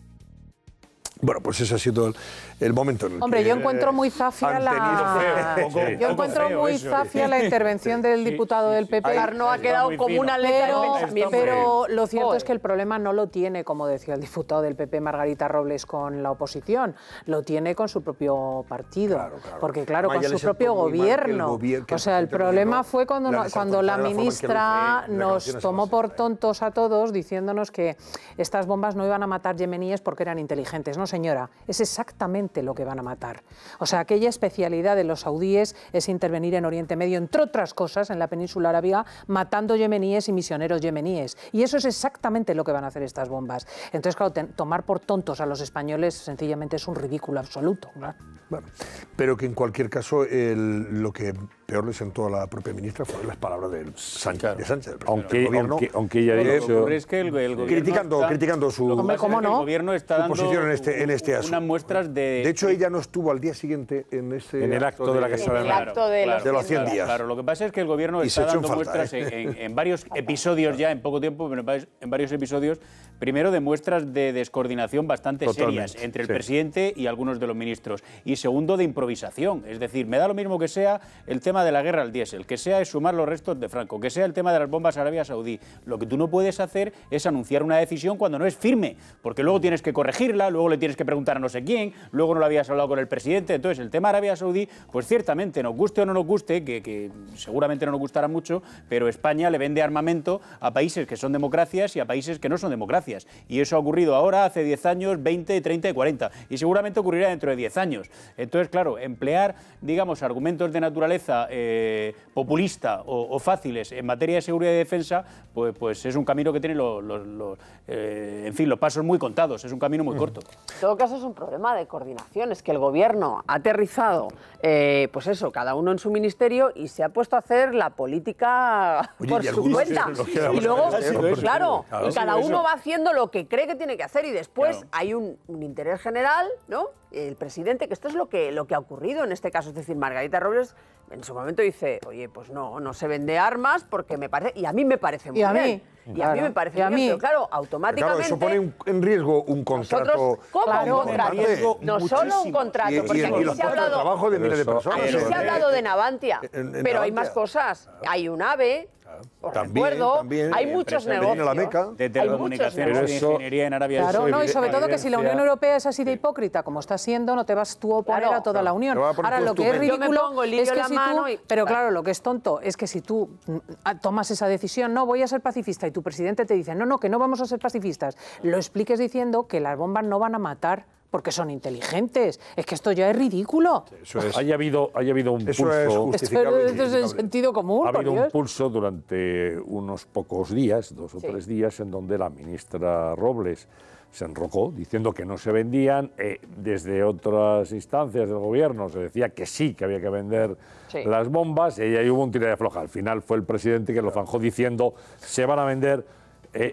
Bueno, pues ese ha sido el momento en el Hombre, que yo encuentro muy zafia la intervención del diputado del PP. Tarno ha quedado como una letra de pensamiento. Pero lo cierto es que el problema no lo tiene, como decía el diputado del PP, Margarita Robles, con la oposición. Lo tiene con su propio partido. Porque, claro, con su propio gobierno. O sea, el problema fue cuando la ministra nos tomó por tontos a todos diciéndonos que estas bombas no iban a matar yemeníes porque eran inteligentes. No, señora, es exactamente lo que van a matar. O sea, aquella especialidad de los saudíes es intervenir en Oriente Medio, entre otras cosas, en la península arábiga, matando yemeníes y misioneros yemeníes. Y eso es exactamente lo que van a hacer estas bombas. Entonces, claro, tomar por tontos a los españoles sencillamente es un ridículo absoluto. Bueno, pero que en cualquier caso lo que peor le sentó a la propia ministra fueron las palabras de Sánchez. Aunque ella ha dicho... Es que el gobierno criticando su gobierno está dando posición en este asunto. Unas muestras de hecho, ella no estuvo al día siguiente en el acto de la Casa de Narices. De los 100 días. Claro, lo que pasa es que el gobierno está dando muestras en varios episodios ya, en poco tiempo, pero en varios episodios, primero de muestras de descoordinación bastante serias entre el presidente y algunos de los ministros. Y segundo, de improvisación. Es decir, me da lo mismo que sea el tema de la guerra al diésel, que sea sumar los restos de Franco, que sea el tema de las bombas a Arabia Saudí. Lo que tú no puedes hacer es anunciar una decisión cuando no es firme, porque luego tienes que corregirla, luego le tienes que preguntar a no sé quién, luego no lo habías hablado con el presidente. Entonces, el tema Arabia Saudí, pues ciertamente, nos guste o no nos guste, que seguramente no nos gustará mucho, pero España le vende armamento a países que son democracias y a países que no son democracias. Y eso ha ocurrido ahora, hace 10 años, 20, 30 y 40. Y seguramente ocurrirá dentro de 10 años. Entonces, claro, emplear, digamos, argumentos de naturaleza populista o fáciles en materia de seguridad y defensa, pues es un camino que tiene los pasos muy contados, es un camino muy corto. En todo caso es un problema de coordinación, es que el gobierno ha aterrizado, pues eso, cada uno en su ministerio y se ha puesto a hacer la política por su cuenta. Y luego, claro, y cada uno va haciendo lo que cree que tiene que hacer y después hay un interés general, ¿no? El presidente, que esto es lo que ha ocurrido en este caso, es decir, Margarita Robles en su momento dice, oye, pues no se vende armas porque me parece, y a mí me parece muy bien. Y a mí me parece muy bien, pero claro, automáticamente... Claro, eso pone en riesgo un contrato... ¿Cómo un contrato? No solo un contrato, porque aquí se ha hablado... trabajo de miles de personas. Aquí se ha hablado de Navantia, pero hay más cosas. Hay un AVE... hay muchos negocios. De telecomunicaciones, de ingeniería en Arabia Saudí. Claro, no, y sobre todo que si la Unión Europea es así de hipócrita como está siendo, no te vas tú a oponer a toda la Unión. Ahora, lo que es ridículo es que si tú... Pero claro, lo que es tonto es que si tú tomas esa decisión, no, voy a ser pacifista, y tu presidente te dice, no, que no vamos a ser pacifistas, lo expliques diciendo que las bombas no van a matar porque son inteligentes. Es que esto ya es ridículo. Eso es. Haya habido un pulso. Esto es el sentido común. Ha habido un pulso durante unos pocos días, 2 o 3 días, en donde la ministra Robles se enrocó diciendo que no se vendían. Desde otras instancias del gobierno se decía que sí, que había que vender las bombas, y ahí hubo un tira de floja. Al final fue el presidente que lo zanjó diciendo se van a vender.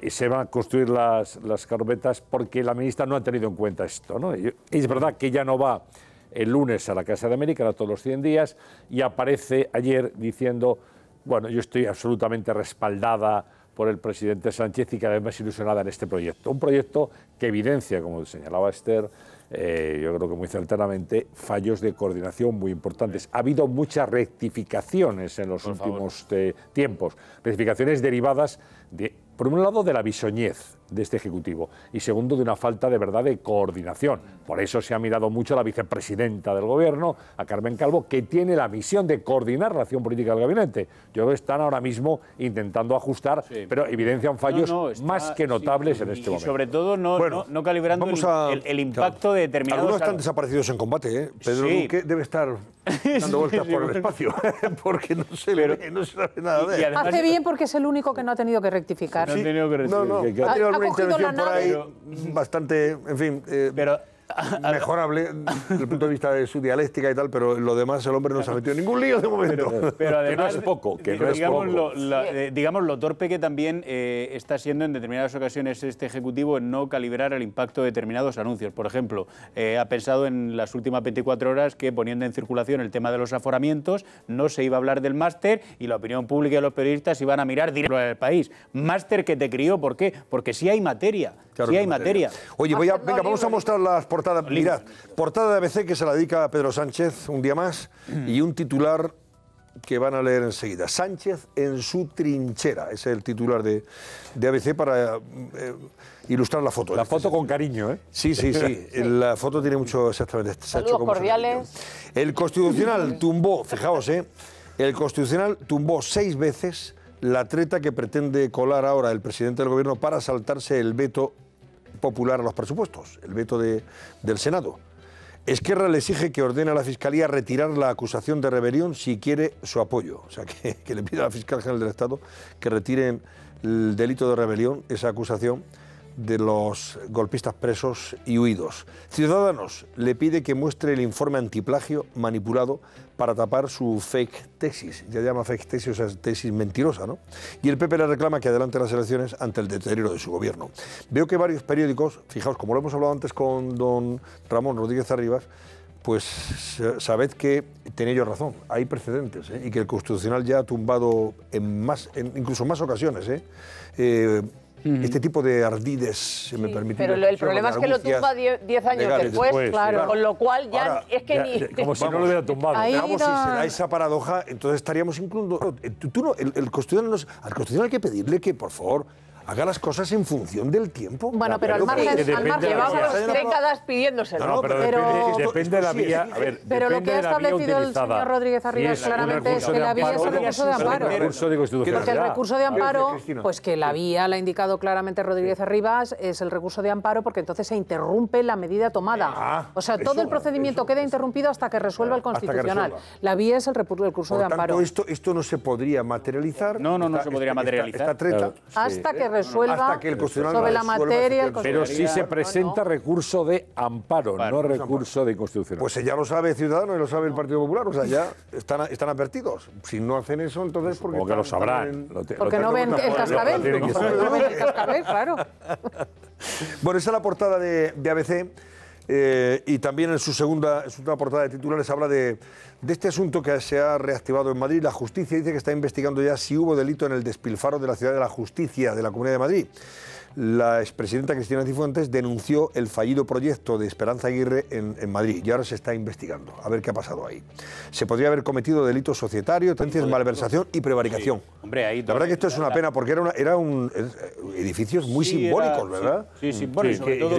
Se van a construir las carpetas porque la ministra no ha tenido en cuenta esto, ¿no? Es verdad que ya no va el lunes a la Casa de América, era todos los 100 días, y aparece ayer diciendo, bueno, yo estoy absolutamente respaldada por el presidente Sánchez y cada vez más ilusionada en este proyecto. Un proyecto que evidencia, como señalaba Esther, yo creo que muy certeramente, fallos de coordinación muy importantes. Ha habido muchas rectificaciones en los últimos tiempos, rectificaciones derivadas, por un lado, de la bisoñez de este Ejecutivo. Y segundo, de una falta de verdad de coordinación. Por eso se ha mirado mucho a la vicepresidenta del Gobierno, a Carmen Calvo, que tiene la misión de coordinar la acción política del Gabinete. Yo creo que están ahora mismo intentando ajustar, pero evidencian fallos más que notables en este momento. Y sobre todo no calibrando el impacto de determinados... Algunos están desaparecidos en combate, ¿eh? Pedro Duque debe estar dando vueltas por el espacio, porque no se ve nada de él. Hace bien porque es el único que no ha tenido que rectificar. Ha tenido alguna intervención por ahí bastante, en fin, mejorable desde el punto de vista de su dialéctica y tal, pero lo demás el hombre no se ha metido en ningún lío de momento. Pero además, que no es poco, digamos lo torpe que también está siendo en determinadas ocasiones este Ejecutivo en no calibrar el impacto de determinados anuncios. Por ejemplo, ha pensado en las últimas 24 horas que poniendo en circulación el tema de los aforamientos no se iba a hablar del máster y la opinión pública y los periodistas iban a mirar directo al país. Máster que te crió, ¿por qué? Porque sí hay materia. Claro, sí hay materia. Oye, venga, vamos a mostrar las portadas. Mirad, portada de ABC que se la dedica a Pedro Sánchez un día más y un titular que van a leer enseguida. Sánchez en su trinchera. Ese es el titular de ABC para ilustrar la foto. La foto con cariño, ¿eh? Sí. La foto tiene mucho exactamente. Saludos cordiales. El Constitucional tumbó, fijaos, el Constitucional tumbó 6 veces la treta que pretende colar ahora el presidente del Gobierno para saltarse el veto popular a los presupuestos, el veto del Senado. Esquerra le exige que ordene a la Fiscalía retirar la acusación de rebelión si quiere su apoyo. O sea, que le pida a la Fiscal General del Estado que retiren el delito de rebelión, esa acusación de los golpistas presos y huidos. Ciudadanos le pide que muestre el informe antiplagio manipulado para tapar su fake tesis. Ya llama fake tesis, o sea, tesis mentirosa, ¿no? Y el PP le reclama que adelante las elecciones ante el deterioro de su gobierno. Veo que varios periódicos, fijaos, como lo hemos hablado antes con don Ramón Rodríguez Arribas, pues sabed que tenía yo razón, hay precedentes, y que el Constitucional ya ha tumbado en incluso más ocasiones, este tipo de ardides, si me permite. Pero el problema es que lo tumba 10 años después, claro. Con lo cual ya ahora, es que ni... Como si no lo hubiera tumbado. Veamos si se da esa paradoja, entonces estaríamos incluso... al Constitucional hay que pedirle que, por favor, haga las cosas en función del tiempo. Bueno, pero al margen... Llevamos décadas pidiéndoselo. No, pero depende de la vía... Pero lo que ha establecido el señor Rodríguez Arribas claramente es que la vía es el recurso de amparo. Porque el recurso de amparo, pues que la vía, la ha indicado claramente Rodríguez Arribas, es el recurso de amparo porque entonces se interrumpe la medida tomada. O sea, todo el procedimiento queda interrumpido hasta que resuelva el Constitucional. La vía es el recurso de amparo. Por tanto, esto no se podría materializar. No se podría materializar. Esta treta. Hasta que resuelva hasta que el sobre la materia. Pero sí se presenta recurso de amparo, no recurso de inconstitucionalidad. Pues ya lo sabe Ciudadanos y lo sabe el Partido Popular, o sea, ya están advertidos. Si no hacen eso, entonces... Porque lo sabrán. Porque no ven el cascabel. No ven el cascabel, claro. Bueno, esa es la portada de ABC. Y también en su segunda portada de titulares habla de este asunto que se ha reactivado en Madrid. La justicia dice que está investigando ya si hubo delito en el despilfarro de la Ciudad de la Justicia de la Comunidad de Madrid. La expresidenta Cristina Cifuentes denunció el fallido proyecto de Esperanza Aguirre en Madrid y ahora se está investigando. A ver qué ha pasado ahí. Se podría haber cometido delitos societarios, malversación y prevaricación. Sí. Hombre, ahí la verdad que esto es una pena porque eran edificios muy simbólicos, ¿verdad? Sí. Bueno, y sobre todo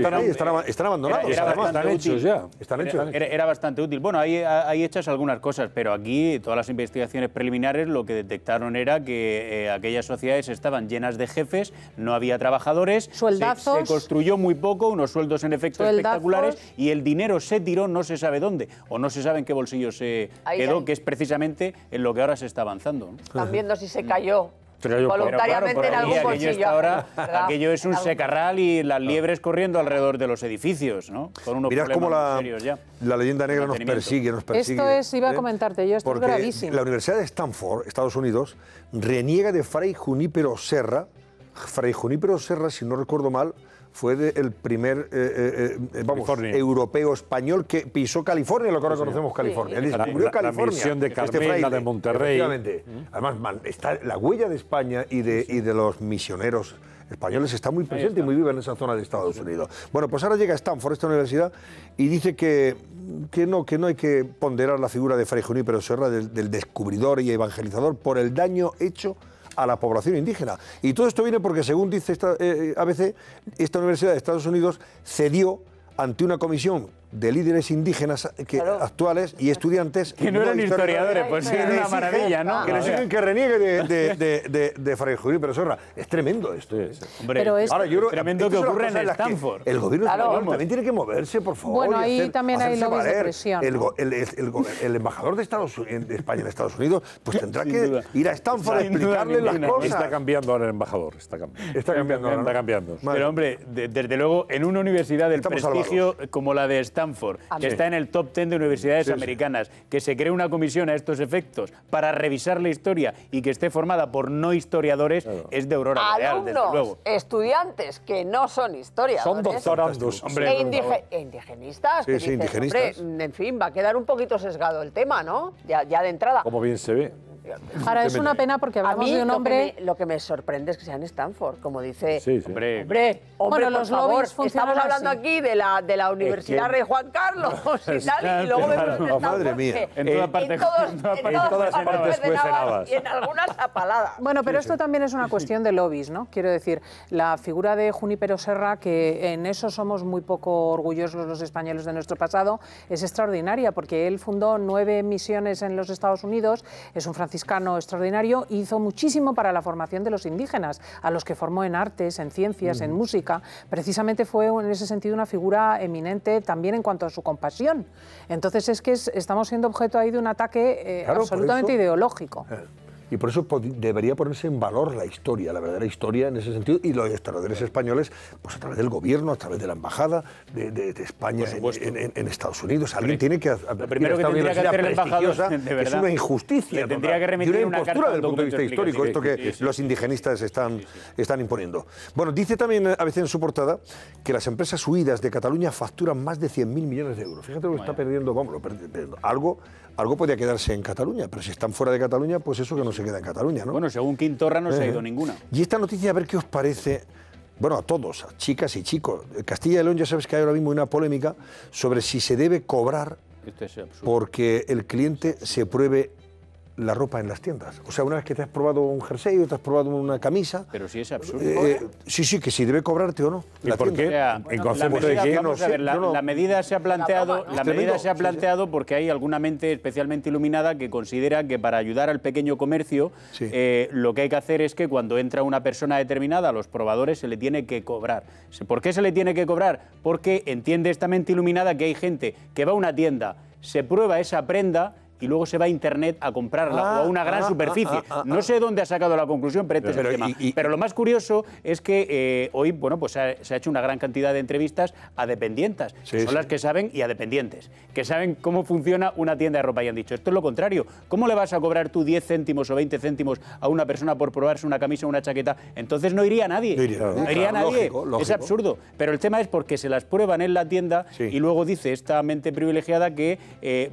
están abandonados. Están hechos ya. Era bastante útil. Bueno, hay hechas algunas cosas, pero aquí todas las investigaciones preliminares lo que detectaron era que aquellas sociedades estaban llenas de jefes, no había trabajadores. Sueldazos. Se construyó muy poco, unos sueldos en efecto espectaculares y el dinero se tiró no se sabe dónde o no se sabe en qué bolsillo se quedó, que es precisamente en lo que ahora se está avanzando, ¿no? Están viendo si se cayó voluntariamente en algún bolsillo. Aquello es un secarral y las liebres corriendo alrededor de los edificios, ¿no? Con unos Mirad cómo serios ya. La leyenda negra nos persigue. Esto es, iba a comentarte yo, esto es gravísimo. La Universidad de Stanford, Estados Unidos, reniega de Fray Junípero Serra. Fray Junípero Serra, si no recuerdo mal, fue el primer europeo español que pisó California, lo que ahora conocemos California. Él descubrió California. La misión de Carmela de Monterrey. Efectivamente. Además, está la huella de España y de los misioneros españoles está muy presente y muy viva en esa zona de Estados Unidos. Bueno, pues ahora llega a Stanford, esta universidad, y dice que no hay que ponderar la figura de Fray Junípero Serra, del descubridor y evangelizador, por el daño hecho a la población indígena. Y todo esto viene porque, según dice ABC, esta Universidad de Estados Unidos cedió ante una comisión de líderes indígenas actuales y estudiantes que no eran historiadores, pues sí, era una maravilla, ¿no? Que le siguen que reniegue de Fray Junín, pero Sorra, es tremendo esto. Hombre, pero es tremendo que ocurre en Stanford. El gobierno español también tiene que moverse, por favor. Bueno, ahí también hay lobbies de presión. El embajador de España en Estados Unidos pues tendrá que ir a Stanford a explicarle las cosas. Está cambiando ahora el embajador, está cambiando. Pero hombre, desde luego, en una universidad del prestigio como la de Stanford, que está en el top 10 de universidades americanas, que se cree una comisión a estos efectos para revisar la historia y que esté formada por no historiadores, es de aurora boreal, desde luego. Estudiantes que no son historiadores. Son doctorandos. E indigenistas. Sí, indigenistas. Hombre, en fin, va a quedar un poquito sesgado el tema, ¿no? Ya de entrada. Como bien se ve. Ahora, es una pena porque hablamos de un hombre... Lo que me sorprende es que sea en Stanford, como dice... Sí. Hombre, bueno, los lobbies funcionan. Estamos hablando aquí de la Universidad Rey Juan Carlos y tal, y luego vemos en Stanford, madre mía. En todas partes cuestionadas. Y en algunas apaladas. Bueno, pero esto también es una cuestión de lobbies, ¿no? Quiero decir, la figura de Junípero Serra, que en eso somos muy poco orgullosos los españoles de nuestro pasado, es extraordinaria, porque él fundó 9 misiones en los Estados Unidos, es un franciscano extraordinario, hizo muchísimo para la formación de los indígenas, a los que formó en artes, en ciencias, en música. Precisamente fue en ese sentido una figura eminente también en cuanto a su compasión. Entonces es que estamos siendo objeto ahí de un ataque absolutamente ideológico. Y por eso debería ponerse en valor la historia, la verdadera historia en ese sentido, y los historiadores españoles, pues a través del gobierno, a través de la embajada de España en Estados Unidos. Alguien tiene que... Lo primero que tendría que hacer el embajador, de verdad, es una injusticia. Tendría que remitir una impostura desde el punto de vista histórico, esto que los indigenistas están imponiendo. Bueno, dice también a veces en su portada que las empresas huidas de Cataluña facturan más de 100.000 millones de euros. Fíjate lo que está perdiendo, perdiendo. Algo podía quedarse en Cataluña, pero si están fuera de Cataluña, pues eso que no se queda en Cataluña, ¿no? Bueno, según Quintorra no se ha ido ninguna. Y esta noticia, a ver qué os parece, bueno, a todos, a chicas y chicos. Castilla y León, ya sabes que hay ahora mismo una polémica sobre si se debe cobrar porque el cliente se pruebe la ropa en las tiendas. O sea, una vez que te has probado un jersey o te has probado una camisa... Pero sí es absurdo. Sí, que si debe cobrarte o no. ¿Y por qué? ¿En concepto de qué? La medida se ha planteado porque hay alguna mente especialmente iluminada que considera que para ayudar al pequeño comercio lo que hay que hacer es que cuando entra una persona determinada a los probadores se le tiene que cobrar. ¿Por qué se le tiene que cobrar? Porque entiende esta mente iluminada que hay gente que va a una tienda, se prueba esa prenda y luego se va a Internet a comprarla o a una gran superficie. No sé dónde ha sacado la conclusión, pero este es el tema. Pero lo más curioso es que hoy pues se ha hecho una gran cantidad de entrevistas a dependientas, que son las que saben, y a dependientes, que saben cómo funciona una tienda de ropa y han dicho, esto es lo contrario. ¿Cómo le vas a cobrar tú 10 céntimos o 20 céntimos a una persona por probarse una camisa o una chaqueta? Entonces no iría nadie. No iría nadie. Lógico. Es absurdo. Pero el tema es porque se las prueban en la tienda y luego dice esta mente privilegiada que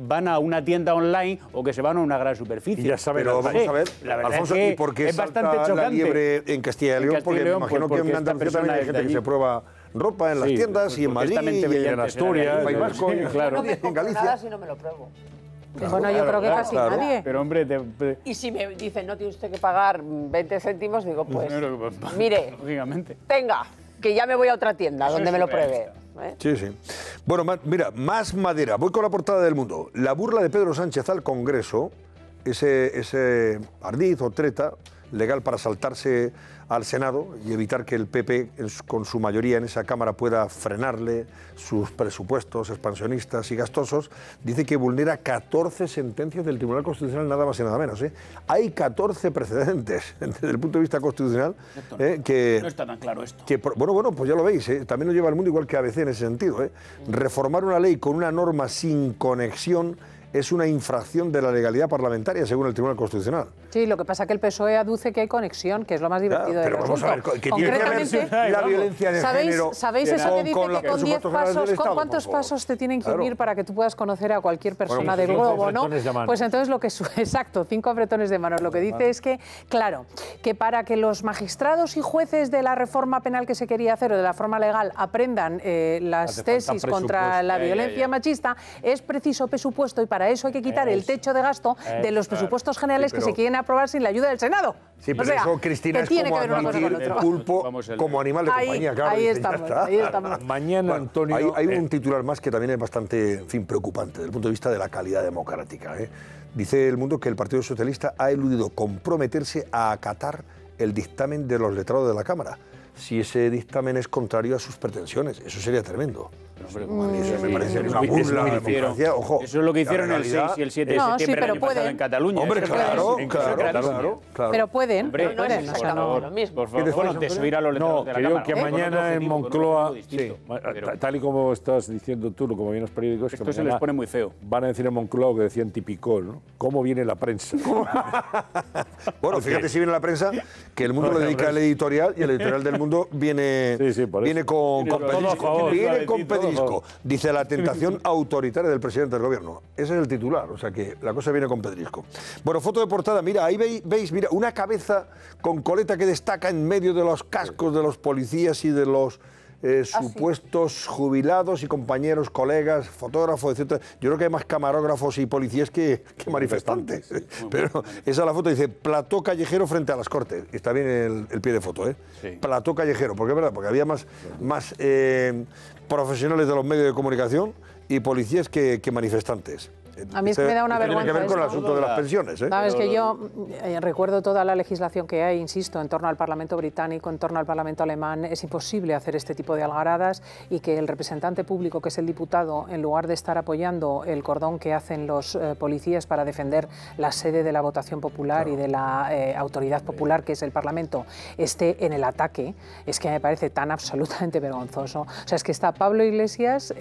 van a una tienda online o que se van a una gran superficie. Y ya saben, pero vamos a ver, la verdad Alfonso, es que ¿y por qué es bastante chocante la liebre en Castilla y León? Porque me imagino que en Andalucía también hay gente que se prueba ropa en las tiendas y en Madrid y en Asturias, en País Vasco, en Galicia. Nada si no me lo pruebo. Bueno, yo creo que casi nadie. Pero hombre, y si me dicen no tiene usted que pagar 20 céntimos, digo, pues mire, tenga, que ya me voy a otra tienda donde me lo pruebe. Sí. Bueno, mira, más madera. Voy con la portada del Mundo. La burla de Pedro Sánchez al Congreso, ese ardiz o treta legal para saltarse al Senado y evitar que el PP, con su mayoría en esa Cámara, pueda frenarle sus presupuestos expansionistas y gastosos, dice que vulnera 14 sentencias del Tribunal Constitucional, nada más y nada menos. Hay 14 precedentes desde el punto de vista constitucional que... No está tan claro esto. Bueno, pues ya lo veis, también lo lleva el Mundo igual que ABC en ese sentido. Reformar una ley con una norma sin conexión es una infracción de la legalidad parlamentaria, según el Tribunal Constitucional. Sí, lo que pasa es que el PSOE aduce que hay conexión, que es lo más divertido del asunto. Pero vamos a ver, que tiene que ver la violencia de género. ¿Sabéis eso que dice que con 10 pasos, cuántos pasos te tienen que unir para que tú puedas conocer a cualquier persona del globo, ¿no? Pues entonces lo que... Exacto, 5 apretones de manos. Lo que dice es que, claro, que para que los magistrados y jueces de la reforma penal que se quería hacer o de la reforma legal aprendan las tesis contra la violencia machista, es preciso presupuesto y para para eso hay que quitar el techo de gasto de los presupuestos generales que se quieren aprobar sin la ayuda del Senado. Sí, pero eso, Cristina, es como admitir el pulpo como animal de compañía. Claro, ahí estamos. Mañana, Antonio... Hay un titular más que también es bastante, en fin, preocupante desde el punto de vista de la calidad democrática. Dice El Mundo que el Partido Socialista ha eludido comprometerse a acatar el dictamen de los letrados de la Cámara. Si ese dictamen es contrario a sus pretensiones, eso sería tremendo. Me parece una burla a la democracia. Ojo, eso es lo que hicieron el 6 y el 7 de septiembre del año pasado en Cataluña. Hombre, claro. Pero pueden. Por favor, bueno, desoír a los letrados de la Cámara. Creo que mañana en Moncloa, tal y como estás diciendo tú, como vienen los periódicos, esto se les pone muy feo. Van a decir en Moncloa lo que decían Tipicol, ¿no? ¿Cómo viene la prensa? Bueno, fíjate si viene la prensa, que El Mundo le dedica al editorial y el editorial del Mundo viene con pedisco. Dice la tentación autoritaria del presidente del gobierno. Ese es el titular, o sea que la cosa viene con pedrisco. Bueno, foto de portada, mira, ahí veis, mira, una cabeza con coleta que destaca en medio de los cascos de los policías y de los supuestos jubilados y compañeros, colegas, fotógrafos, etc. Yo creo que hay más camarógrafos y policías que manifestantes. Pero esa es la foto, dice plató callejero frente a las Cortes. Está bien el pie de foto, ¿eh? Sí. Plató callejero, porque es verdad, porque había más profesionales de los medios de comunicación y policías que manifestantes. A mí es que me da una vergüenza. Tiene que ver con el asunto de las pensiones. Sabes que yo recuerdo toda la legislación que hay, insisto, en torno al Parlamento británico, en torno al Parlamento alemán. Es imposible hacer este tipo de algaradas y que el representante público, que es el diputado, en lugar de estar apoyando el cordón que hacen los policías para defender la sede de la votación popular y de la autoridad popular, que es el Parlamento, esté en el ataque, es que me parece tan absolutamente vergonzoso. O sea, es que está Pablo Iglesias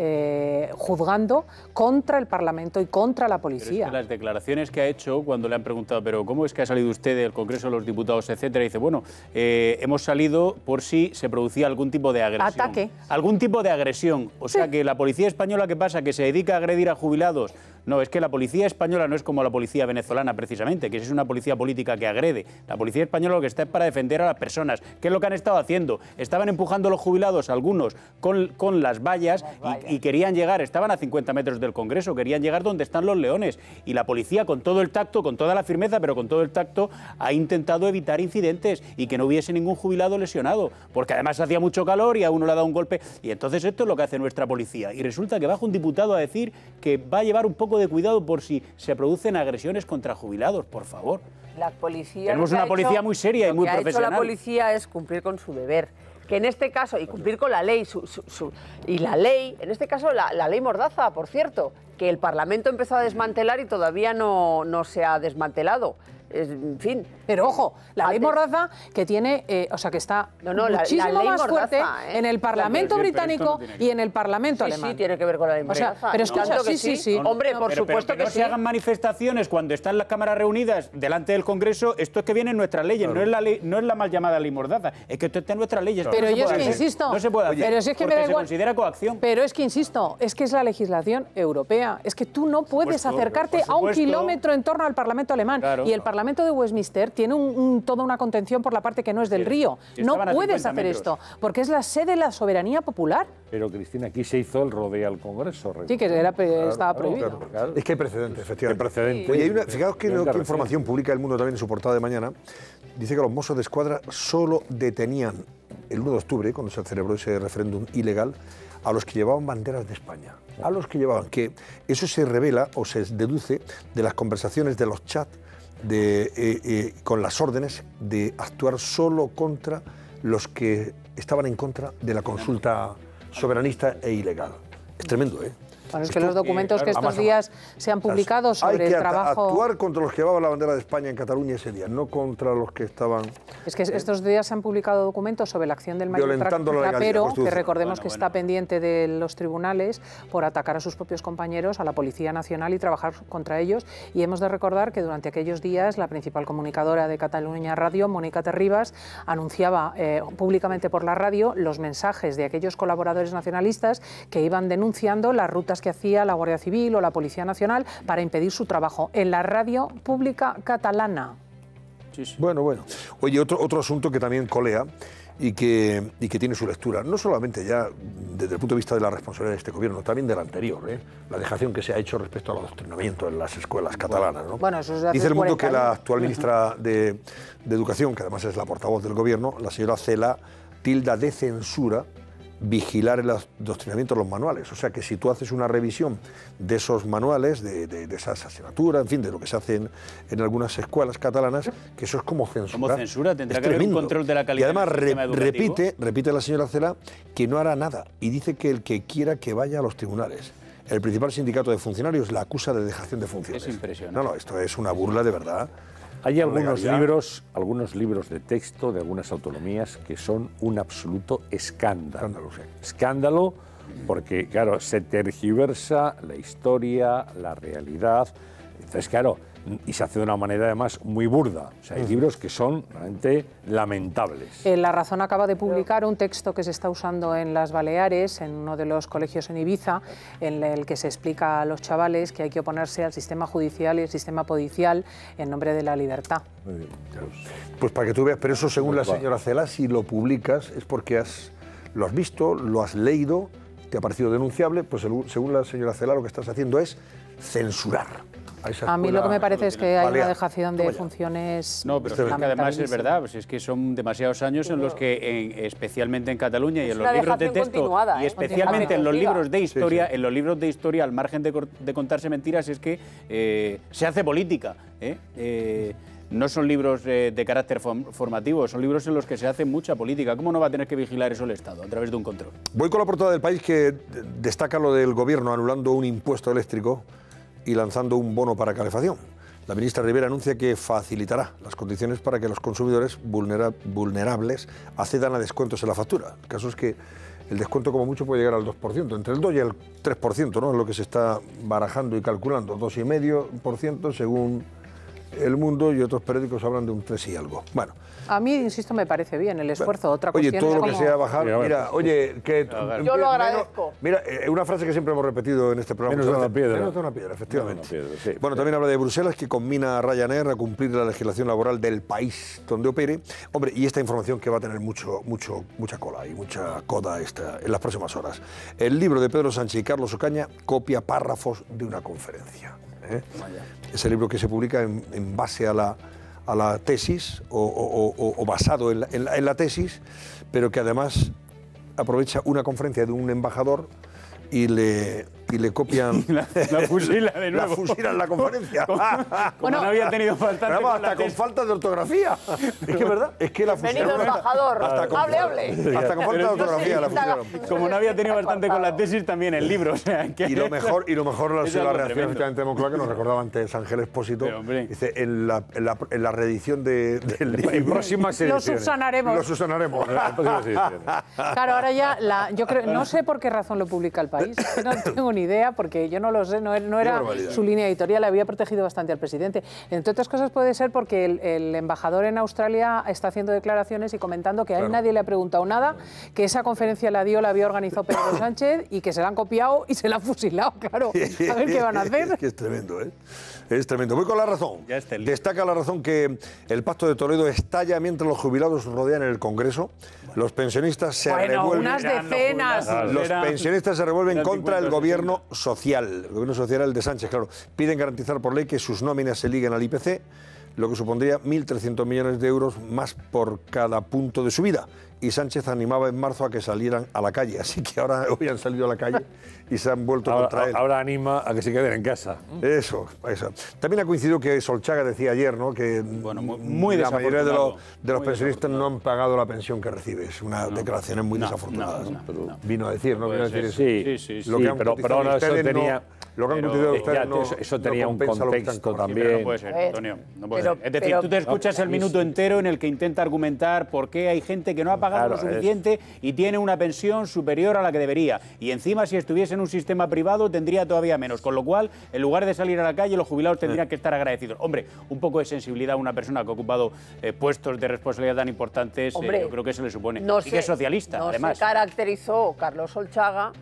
juzgando contra el Parlamento y contra la policía. Pero es que las declaraciones que ha hecho cuando le han preguntado, pero ¿cómo es que ha salido usted del Congreso de los Diputados, etcétera? Dice, bueno, hemos salido por si se producía algún tipo de agresión. Ataque. Algún tipo de agresión. O sea, que la policía española, ¿qué pasa? ¿Que se dedica a agredir a jubilados? No, es que la policía española no es como la policía venezolana, precisamente, que es una policía política que agrede. La policía española lo que está es para defender a las personas. ¿Qué es lo que han estado haciendo? Estaban empujando a los jubilados, algunos, con las vallas y querían llegar, estaban a 50 metros del Congreso, querían llegar donde están los leones. Y la policía, con todo el tacto, con toda la firmeza, pero con todo el tacto, ha intentado evitar incidentes y que no hubiese ningún jubilado lesionado. Porque además hacía mucho calor y a uno le ha dado un golpe. Y entonces esto es lo que hace nuestra policía. Y resulta que baja un diputado a decir que va a llevar un poco de cuidado por si se producen agresiones contra jubilados, por favor. La policía tenemos una policía muy seria y muy profesional. Lo que ha hecho la policía es cumplir con su deber, que en este caso, y cumplir con la ley, y la ley, en este caso la ley Mordaza, por cierto, que el Parlamento empezó a desmantelar y todavía no se ha desmantelado. En fin. Pero ojo, la ley Mordaza que tiene, o sea, que está muchísimo la ley más Mordaza, fuerte en el Parlamento británico y en el Parlamento alemán. Sí, tiene que ver con la ley Mordaza. O sea, pero escucha, sí. Hombre, por supuesto que no se hagan manifestaciones cuando están las cámaras reunidas delante del Congreso. Esto es que vienen nuestras leyes, no es la mal llamada ley Mordaza, es que esto está en nuestras leyes. Pero yo es que insisto, no se puede hacer, pero es que me da igual. Se considera coacción. Pero es que insisto, es que es la legislación europea. Es que tú no puedes acercarte a un kilómetro en torno al Parlamento alemán. Claro. Y el Parlamento de Westminster tiene toda una contención por la parte que no es del río. No puedes hacer esto, porque es la sede de la soberanía popular. Pero, Cristina, aquí se hizo el rodeo al Congreso. Sí, que estaba prohibido. Claro. Es que hay precedentes, efectivamente. Hay precedentes. Oye, fijaos que información publica El Mundo también en su portada de mañana. Dice que los Mossos de Escuadra solo detenían el 1 de octubre, cuando se celebró ese referéndum ilegal, a los que llevaban banderas de España. A los que llevaban, que eso se revela o se deduce de las conversaciones de los chats con las órdenes de actuar solo contra los que estaban en contra de la consulta soberanista e ilegal. Es tremendo, ¿eh? Bueno, es que los documentos que estos días se han publicado sobre el trabajo... Hay que actuar contra los que llevaban la bandera de España en Cataluña ese día, no contra los que estaban... Es que estos días se han publicado documentos sobre la acción del mayor rapero, que recordemos que está pendiente de los tribunales por atacar a sus propios compañeros, a la Policía Nacional y trabajar contra ellos. Y hemos de recordar que durante aquellos días la principal comunicadora de Cataluña Radio, Mónica Terribas, anunciaba públicamente por la radio los mensajes de aquellos colaboradores nacionalistas que iban denunciando las rutas que hacía la Guardia Civil o la Policía Nacional para impedir su trabajo en la radio pública catalana. Bueno. Oye, otro asunto que también colea y que tiene su lectura, no solamente ya desde el punto de vista de la responsabilidad de este gobierno, también del anterior, la dejación que se ha hecho respecto al adoctrinamiento en las escuelas catalanas. ¿no? Bueno, eso es de hace Dice El Mundo 40 que la años. actual ministra de Educación, que además es la portavoz del gobierno, la señora Cela, tilda de censura vigilar el adoctrinamiento de los manuales. O sea que si tú haces una revisión de esos manuales, de esas asignaturas, en fin, de lo que se hace en algunas escuelas catalanas, que eso es como censura. Como censura, tendrá que haber un control de la calidad. Y además del sistema educativo. repite la señora Cela que no hará nada y dice que el que quiera que vaya a los tribunales. El principal sindicato de funcionarios la acusa de dejación de funciones. Es impresionante. No, esto es una burla de verdad. Hay algunos libros de texto de algunas autonomías que son un absoluto escándalo. Escándalo porque, claro, se tergiversa la historia, la realidad. Entonces, claro, y se hace de una manera además muy burda. O sea, hay libros que son realmente lamentables. La Razón acaba de publicar un texto que se está usando en las Baleares, en uno de los colegios en Ibiza, en el que se explica a los chavales que hay que oponerse al sistema judicial y al sistema policial en nombre de la libertad. Muy bien. Pues para que tú veas, pero eso según la señora Cela, si lo publicas es porque lo has visto, lo has leído, te ha parecido denunciable, pues según la señora Cela lo que estás haciendo es censurar. A mí lo que me parece es que hay una dejación de funciones. No, pero es que además es verdad, pues es que son demasiados años en los que, especialmente en Cataluña y en los libros de texto, y especialmente en los libros de historia, en los libros de historia, al margen de contarse mentiras, es que se hace política. No son libros de carácter formativo, son libros en los que se hace mucha política. ¿Cómo no va a tener que vigilar eso el Estado a través de un control? Voy con la portada del País, que destaca lo del gobierno anulando un impuesto eléctrico y lanzando un bono para calefacción. La ministra Rivera anuncia que facilitará las condiciones para que los consumidores vulnerables accedan a descuentos en la factura. El caso es que el descuento como mucho puede llegar al 2%, entre el 2 y el 3%, ¿no? Es lo que se está barajando y calculando, 2,5% según El Mundo, y otros periódicos hablan de un 3 y algo. Bueno. A mí, insisto, me parece bien el esfuerzo. Otra oye, cuestión todo es lo que sea bajar, mira, oye, que... Yo lo agradezco. Mira, una frase que siempre hemos repetido en este programa. Menos de una piedra. Menos de una piedra, efectivamente. Menos de una piedra, sí. Bueno, también habla de Bruselas, que combina a Ryanair a cumplir la legislación laboral del país donde opere. Hombre, y esta información que va a tener mucha cola y mucha coda en las próximas horas. El libro de Pedro Sánchez y Carlos Ocaña copia párrafos de una conferencia. Es el libro que se publica en base a la tesis o basado en la tesis, pero que además aprovecha una conferencia de un embajador y le copian la fusila de nuevo. La fusilan la conferencia. Como no había tenido bastante. Hasta con falta de ortografía. Es que es verdad, es que la fusilan. Bienvenido, embajador. Hable. Hasta con falta de ortografía la fusilaron. Como no había tenido bastante con la tesis, también el libro. O sea, que y lo mejor la reacción tremendo. de Moncloa, que nos recordaba antes Ángel Expósito, dice, en la reedición del libro. En próximas ediciones. Lo subsanaremos. Lo subsanaremos. Claro, ahora ya, yo creo, no sé por qué razón lo publica El País, no tengo ni idea, porque yo no lo sé, no era su línea editorial, había protegido bastante al presidente. Entre otras cosas puede ser porque el embajador en Australia está haciendo declaraciones y comentando que a él nadie le ha preguntado nada, que esa conferencia la había organizado Pedro Sánchez y que se la han copiado y se la han fusilado, claro. A ver qué van a hacer. Es que es tremendo, ¿eh? Es tremendo. Voy con La Razón. Destaca La Razón que el Pacto de Toledo estalla mientras los jubilados rodean el Congreso. Los pensionistas se revuelven. Unas decenas. Los pensionistas se revuelven contra el gobierno social. El gobierno social era el de Sánchez, claro. Piden garantizar por ley que sus nóminas se liguen al IPC, lo que supondría 1.300 millones de euros más por cada punto de su vida. Y Sánchez animaba en marzo a que salieran a la calle. Así que ahora hoy han salido a la calle y se han vuelto contra él. Ahora anima a que se queden en casa. Eso. También ha coincidido que Solchaga decía ayer, ¿no?, que muy la mayoría de los pensionistas no han pagado la pensión que recibe. Es una declaración muy desafortunada. Vino a decir, ¿no? Vino a decir sí, lo que han pero ahora eso tenía... Lo que han cotizado ustedes eso tenía un contexto también. No puede ser, Antonio. No puede ser. Es decir, tú te escuchas el minuto entero en el que intenta argumentar por qué hay gente que no ha pagado lo suficiente y tiene una pensión superior a la que debería. Y encima, si estuviese en un sistema privado, tendría todavía menos. Con lo cual, en lugar de salir a la calle, los jubilados tendrían que estar agradecidos. Hombre, un poco de sensibilidad a una persona que ha ocupado puestos de responsabilidad tan importantes, yo creo que se le supone. Y que es socialista, además. Se caracterizó Carlos Solchaga.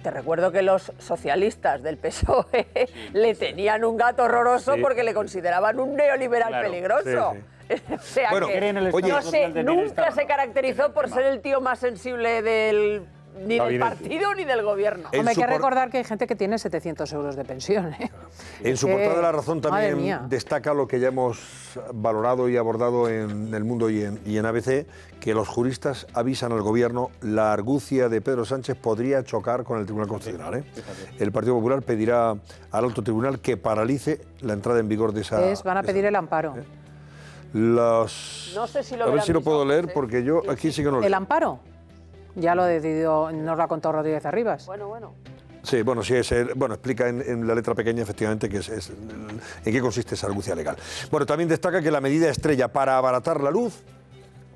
Te recuerdo que los socialistas del PSOE le tenían un gato horroroso porque le consideraban un neoliberal peligroso. O sea Bueno, que, oye, no sé, nunca se caracterizó por ser el tío más sensible ni del partido ni del gobierno. Hombre, hay que recordar que hay gente que tiene 700 euros de pensión. En su portada de La Razón también destaca lo que ya hemos valorado y abordado en El Mundo y en ABC, que los juristas avisan al gobierno la argucia de Pedro Sánchez podría chocar con el Tribunal Constitucional. El Partido Popular pedirá al Alto Tribunal que paralice la entrada en vigor de esa... Van a pedir el amparo. No sé si lo a ver si lo puedo leer, porque yo aquí sí que no lo leo. ¿El amparo? Ya lo ha decidido, nos lo ha contado Rodríguez Arribas. Bueno. Sí, bueno, sí, explica en la letra pequeña efectivamente en qué consiste esa argucia legal. Bueno, también destaca que la medida estrella para abaratar la luz,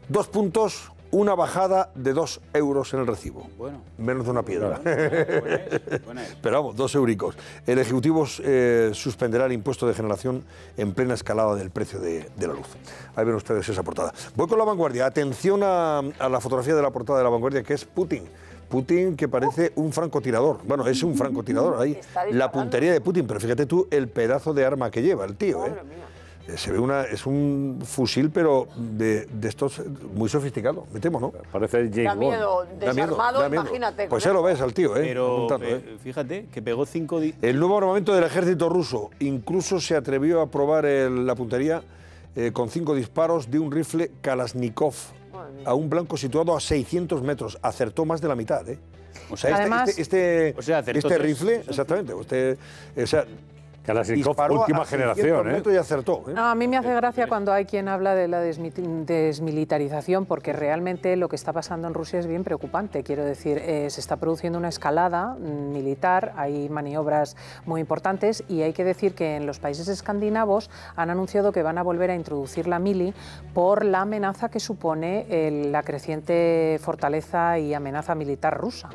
2 puntos, una bajada de 2 euros en el recibo. Bueno. Menos de una piedra. Pero vamos, 2 euricos. El Ejecutivo suspenderá el impuesto de generación en plena escalada del precio de la luz. Ahí ven ustedes esa portada. Voy con La Vanguardia. Atención a la fotografía de la portada de La Vanguardia, que es Putin. Putin, que parece un francotirador. Bueno, es un francotirador ahí. La puntería de Putin, pero fíjate tú el pedazo de arma que lleva el tío, Se ve es un fusil, pero de estos muy sofisticado, me temo, ¿no? Parece James Da miedo, desarmado, da miedo. imagínate. Pues ya lo ves al tío, Pero fíjate que pegó 5... El nuevo armamento del ejército ruso incluso se atrevió a probar la puntería con 5 disparos de un rifle Kalashnikov a un blanco situado a 600 metros. Acertó más de la mitad, O sea, además, este rifle, exactamente, Kalashnikov, última generación, y acertó. No, a mí me hace gracia cuando hay quien habla de la desmilitarización, porque realmente lo que está pasando en Rusia es bien preocupante. Quiero decir, se está produciendo una escalada militar, hay maniobras muy importantes y hay que decir que en los países escandinavos han anunciado que van a volver a introducir la mili por la amenaza que supone la creciente fortaleza y amenaza militar rusa.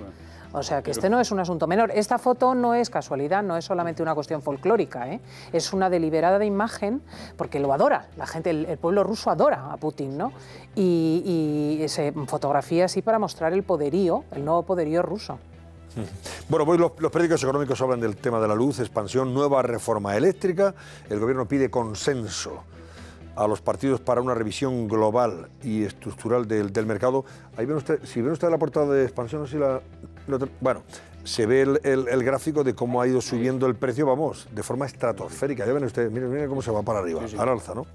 O sea, que este no es un asunto menor. Esta foto no es casualidad, no es solamente una cuestión folclórica, es una deliberada imagen, porque lo adora, la gente, el pueblo ruso adora a Putin, ¿no? Y se fotografía así para mostrar el poderío, el nuevo poderío ruso. Bueno, pues los periódicos económicos hablan del tema de la luz, expansión, nueva reforma eléctrica. El gobierno pide consenso a los partidos para una revisión global y estructural del mercado. Ahí ven usted, si ven usted la portada de expansión, bueno, se ve el gráfico de cómo ha ido subiendo el precio, vamos, de forma estratosférica. Ya ven ustedes, miren cómo se va para arriba, al alza, ¿no?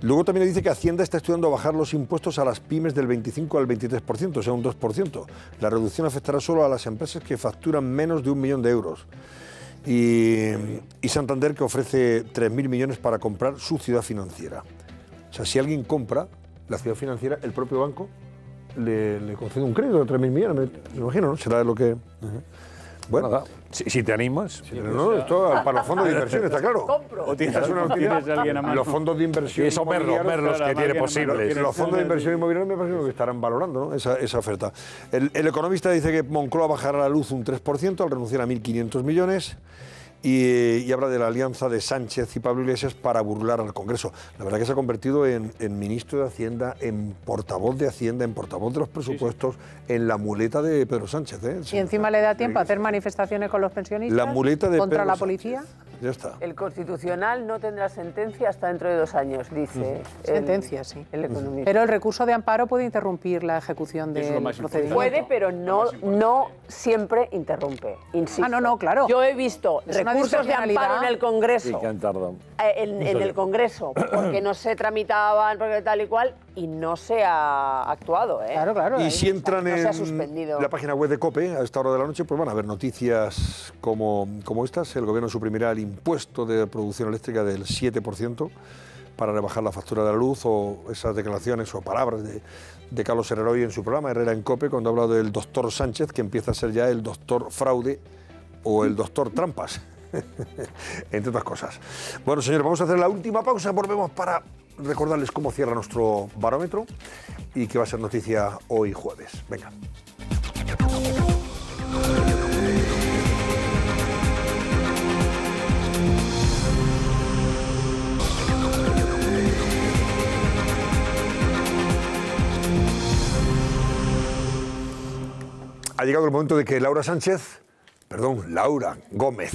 Luego también dice que Hacienda está estudiando bajar los impuestos a las pymes del 25 al 23%, o sea, un 2%. La reducción afectará solo a las empresas que facturan menos de 1 millón de euros. Y Santander, que ofrece 3.000 millones para comprar su ciudad financiera. O sea, si alguien compra la ciudad financiera, el propio banco le concede un crédito de 3.000 millones, me imagino, ¿no? Será lo que... Bueno, nada. Si te animas. No, esto para los fondos de inversión, está claro. O tienes alguien a mano. Los fondos de inversión inmobiliaria, los que tiene posibles. Los fondos de inversión inmobiliaria me parece que estarán valorando, ¿no? esa oferta. El economista dice que Moncloa bajará la luz un 3% al renunciar a 1.500 millones. Y habla de la alianza de Sánchez y Pablo Iglesias para burlar al Congreso. La verdad que se ha convertido en ministro de Hacienda, en portavoz de Hacienda, en portavoz de los presupuestos, en la muleta de Pedro Sánchez. Y encima le da tiempo a hacer manifestaciones con los pensionistas, la muleta de contra Pedro la Sánchez. Policía. Ya está. El Constitucional no tendrá sentencia hasta dentro de 2 años, dice. Sentencia, sí. El economista. Pero el recurso de amparo puede interrumpir la ejecución del procedimiento. Puede, pero no siempre interrumpe, insisto. No, claro. Yo he visto recursos de amparo en el Congreso. Sí, que han tardado. En el Congreso, porque no se tramitaban, porque tal y cual, y no se ha actuado. Claro. Y si entran no se ha suspendido. en la página web de COPE a esta hora de la noche, pues van a ver noticias como estas. El gobierno suprimirá el impuesto de producción eléctrica del 7% para rebajar la factura de la luz, o esas declaraciones o palabras de Carlos Herrera hoy en su programa Herrera en COPE, cuando ha hablado del doctor Sánchez, que empieza a ser ya el doctor fraude o el doctor trampas. Entre otras cosas. Bueno, señores, vamos a hacer la última pausa. Volvemos para recordarles cómo cierra nuestro barómetro y que va a ser noticia hoy jueves. Venga. Ha llegado el momento de que Laura Gómez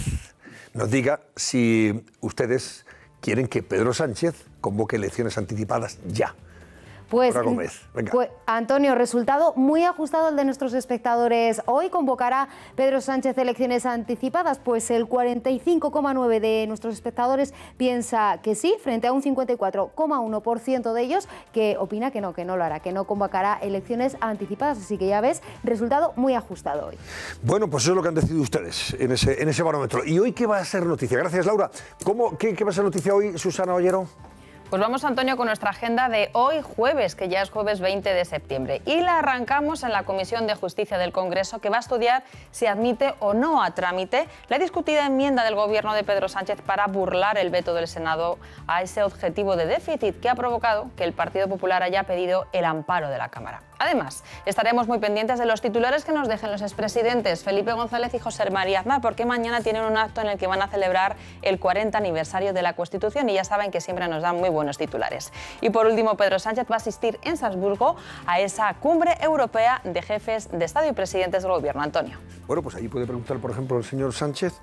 nos diga si ustedes quieren que Pedro Sánchez convoque elecciones anticipadas ya. Pues, Laura Gómez, venga. Pues, Antonio, resultado muy ajustado el de nuestros espectadores. Hoy convocará Pedro Sánchez elecciones anticipadas, pues el 45,9% de nuestros espectadores piensa que sí, frente a un 54,1% de ellos que opina que no lo hará, que no convocará elecciones anticipadas. Así que ya ves, resultado muy ajustado hoy. Bueno, pues eso es lo que han decidido ustedes en ese barómetro. ¿Y hoy qué va a ser noticia? Gracias, Laura. ¿Qué va a ser noticia hoy, Susana Ollero? Pues vamos, Antonio, con nuestra agenda de hoy jueves, que ya es jueves 20 de septiembre. Y la arrancamos en la Comisión de Justicia del Congreso, que va a estudiar si admite o no a trámite la discutida enmienda del Gobierno de Pedro Sánchez para burlar el veto del Senado a ese objetivo de déficit que ha provocado que el Partido Popular haya pedido el amparo de la Cámara. Además, estaremos muy pendientes de los titulares que nos dejen los expresidentes Felipe González y José María Aznar, porque mañana tienen un acto en el que van a celebrar el 40 aniversario de la Constitución y ya saben que siempre nos dan muy buenos titulares. Y por último, Pedro Sánchez va a asistir en Salzburgo a esa cumbre europea de jefes de Estado y presidentes del Gobierno. Antonio. Bueno, pues ahí puede preguntar, por ejemplo, el señor Sánchez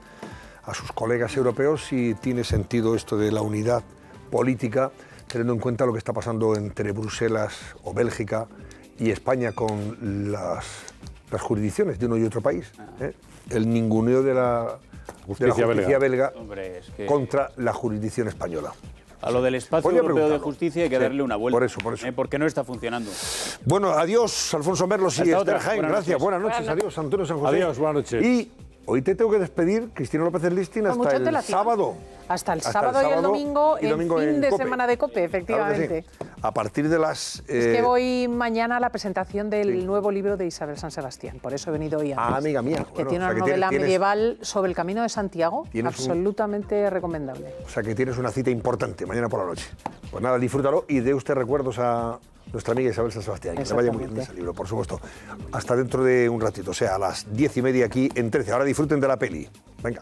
a sus colegas europeos si tiene sentido esto de la unidad política, teniendo en cuenta lo que está pasando entre Bruselas o Bélgica y España con las jurisdicciones de uno y otro país. El ninguneo de la justicia belga Hombre, es que contra la jurisdicción española. a lo del espacio europeo de justicia hay que darle una vuelta. Por eso. Porque no está funcionando. Bueno, adiós, Alfonso Merlos y Esther Jaén. Gracias, buenas noches. Adiós, Antonio San José. Adiós, buenas noches. Y hoy te tengo que despedir, Cristina López Listin, hasta el sábado. Hasta el sábado y el domingo, en fin de semana de COPE, efectivamente. Claro, a partir de las... Es que voy mañana a la presentación del nuevo libro de Isabel San Sebastián, por eso he venido hoy antes. Amiga mía. Que tiene una novela medieval sobre el Camino de Santiago, absolutamente recomendable. O sea que tienes una cita importante mañana por la noche. Pues nada, disfrútalo y dé usted recuerdos a nuestra amiga Isabel San Sebastián. Que le vaya muy bien ese libro, por supuesto. Hasta dentro de un ratito, o sea, a las 10:30 aquí en 13. Ahora disfruten de la peli. Venga.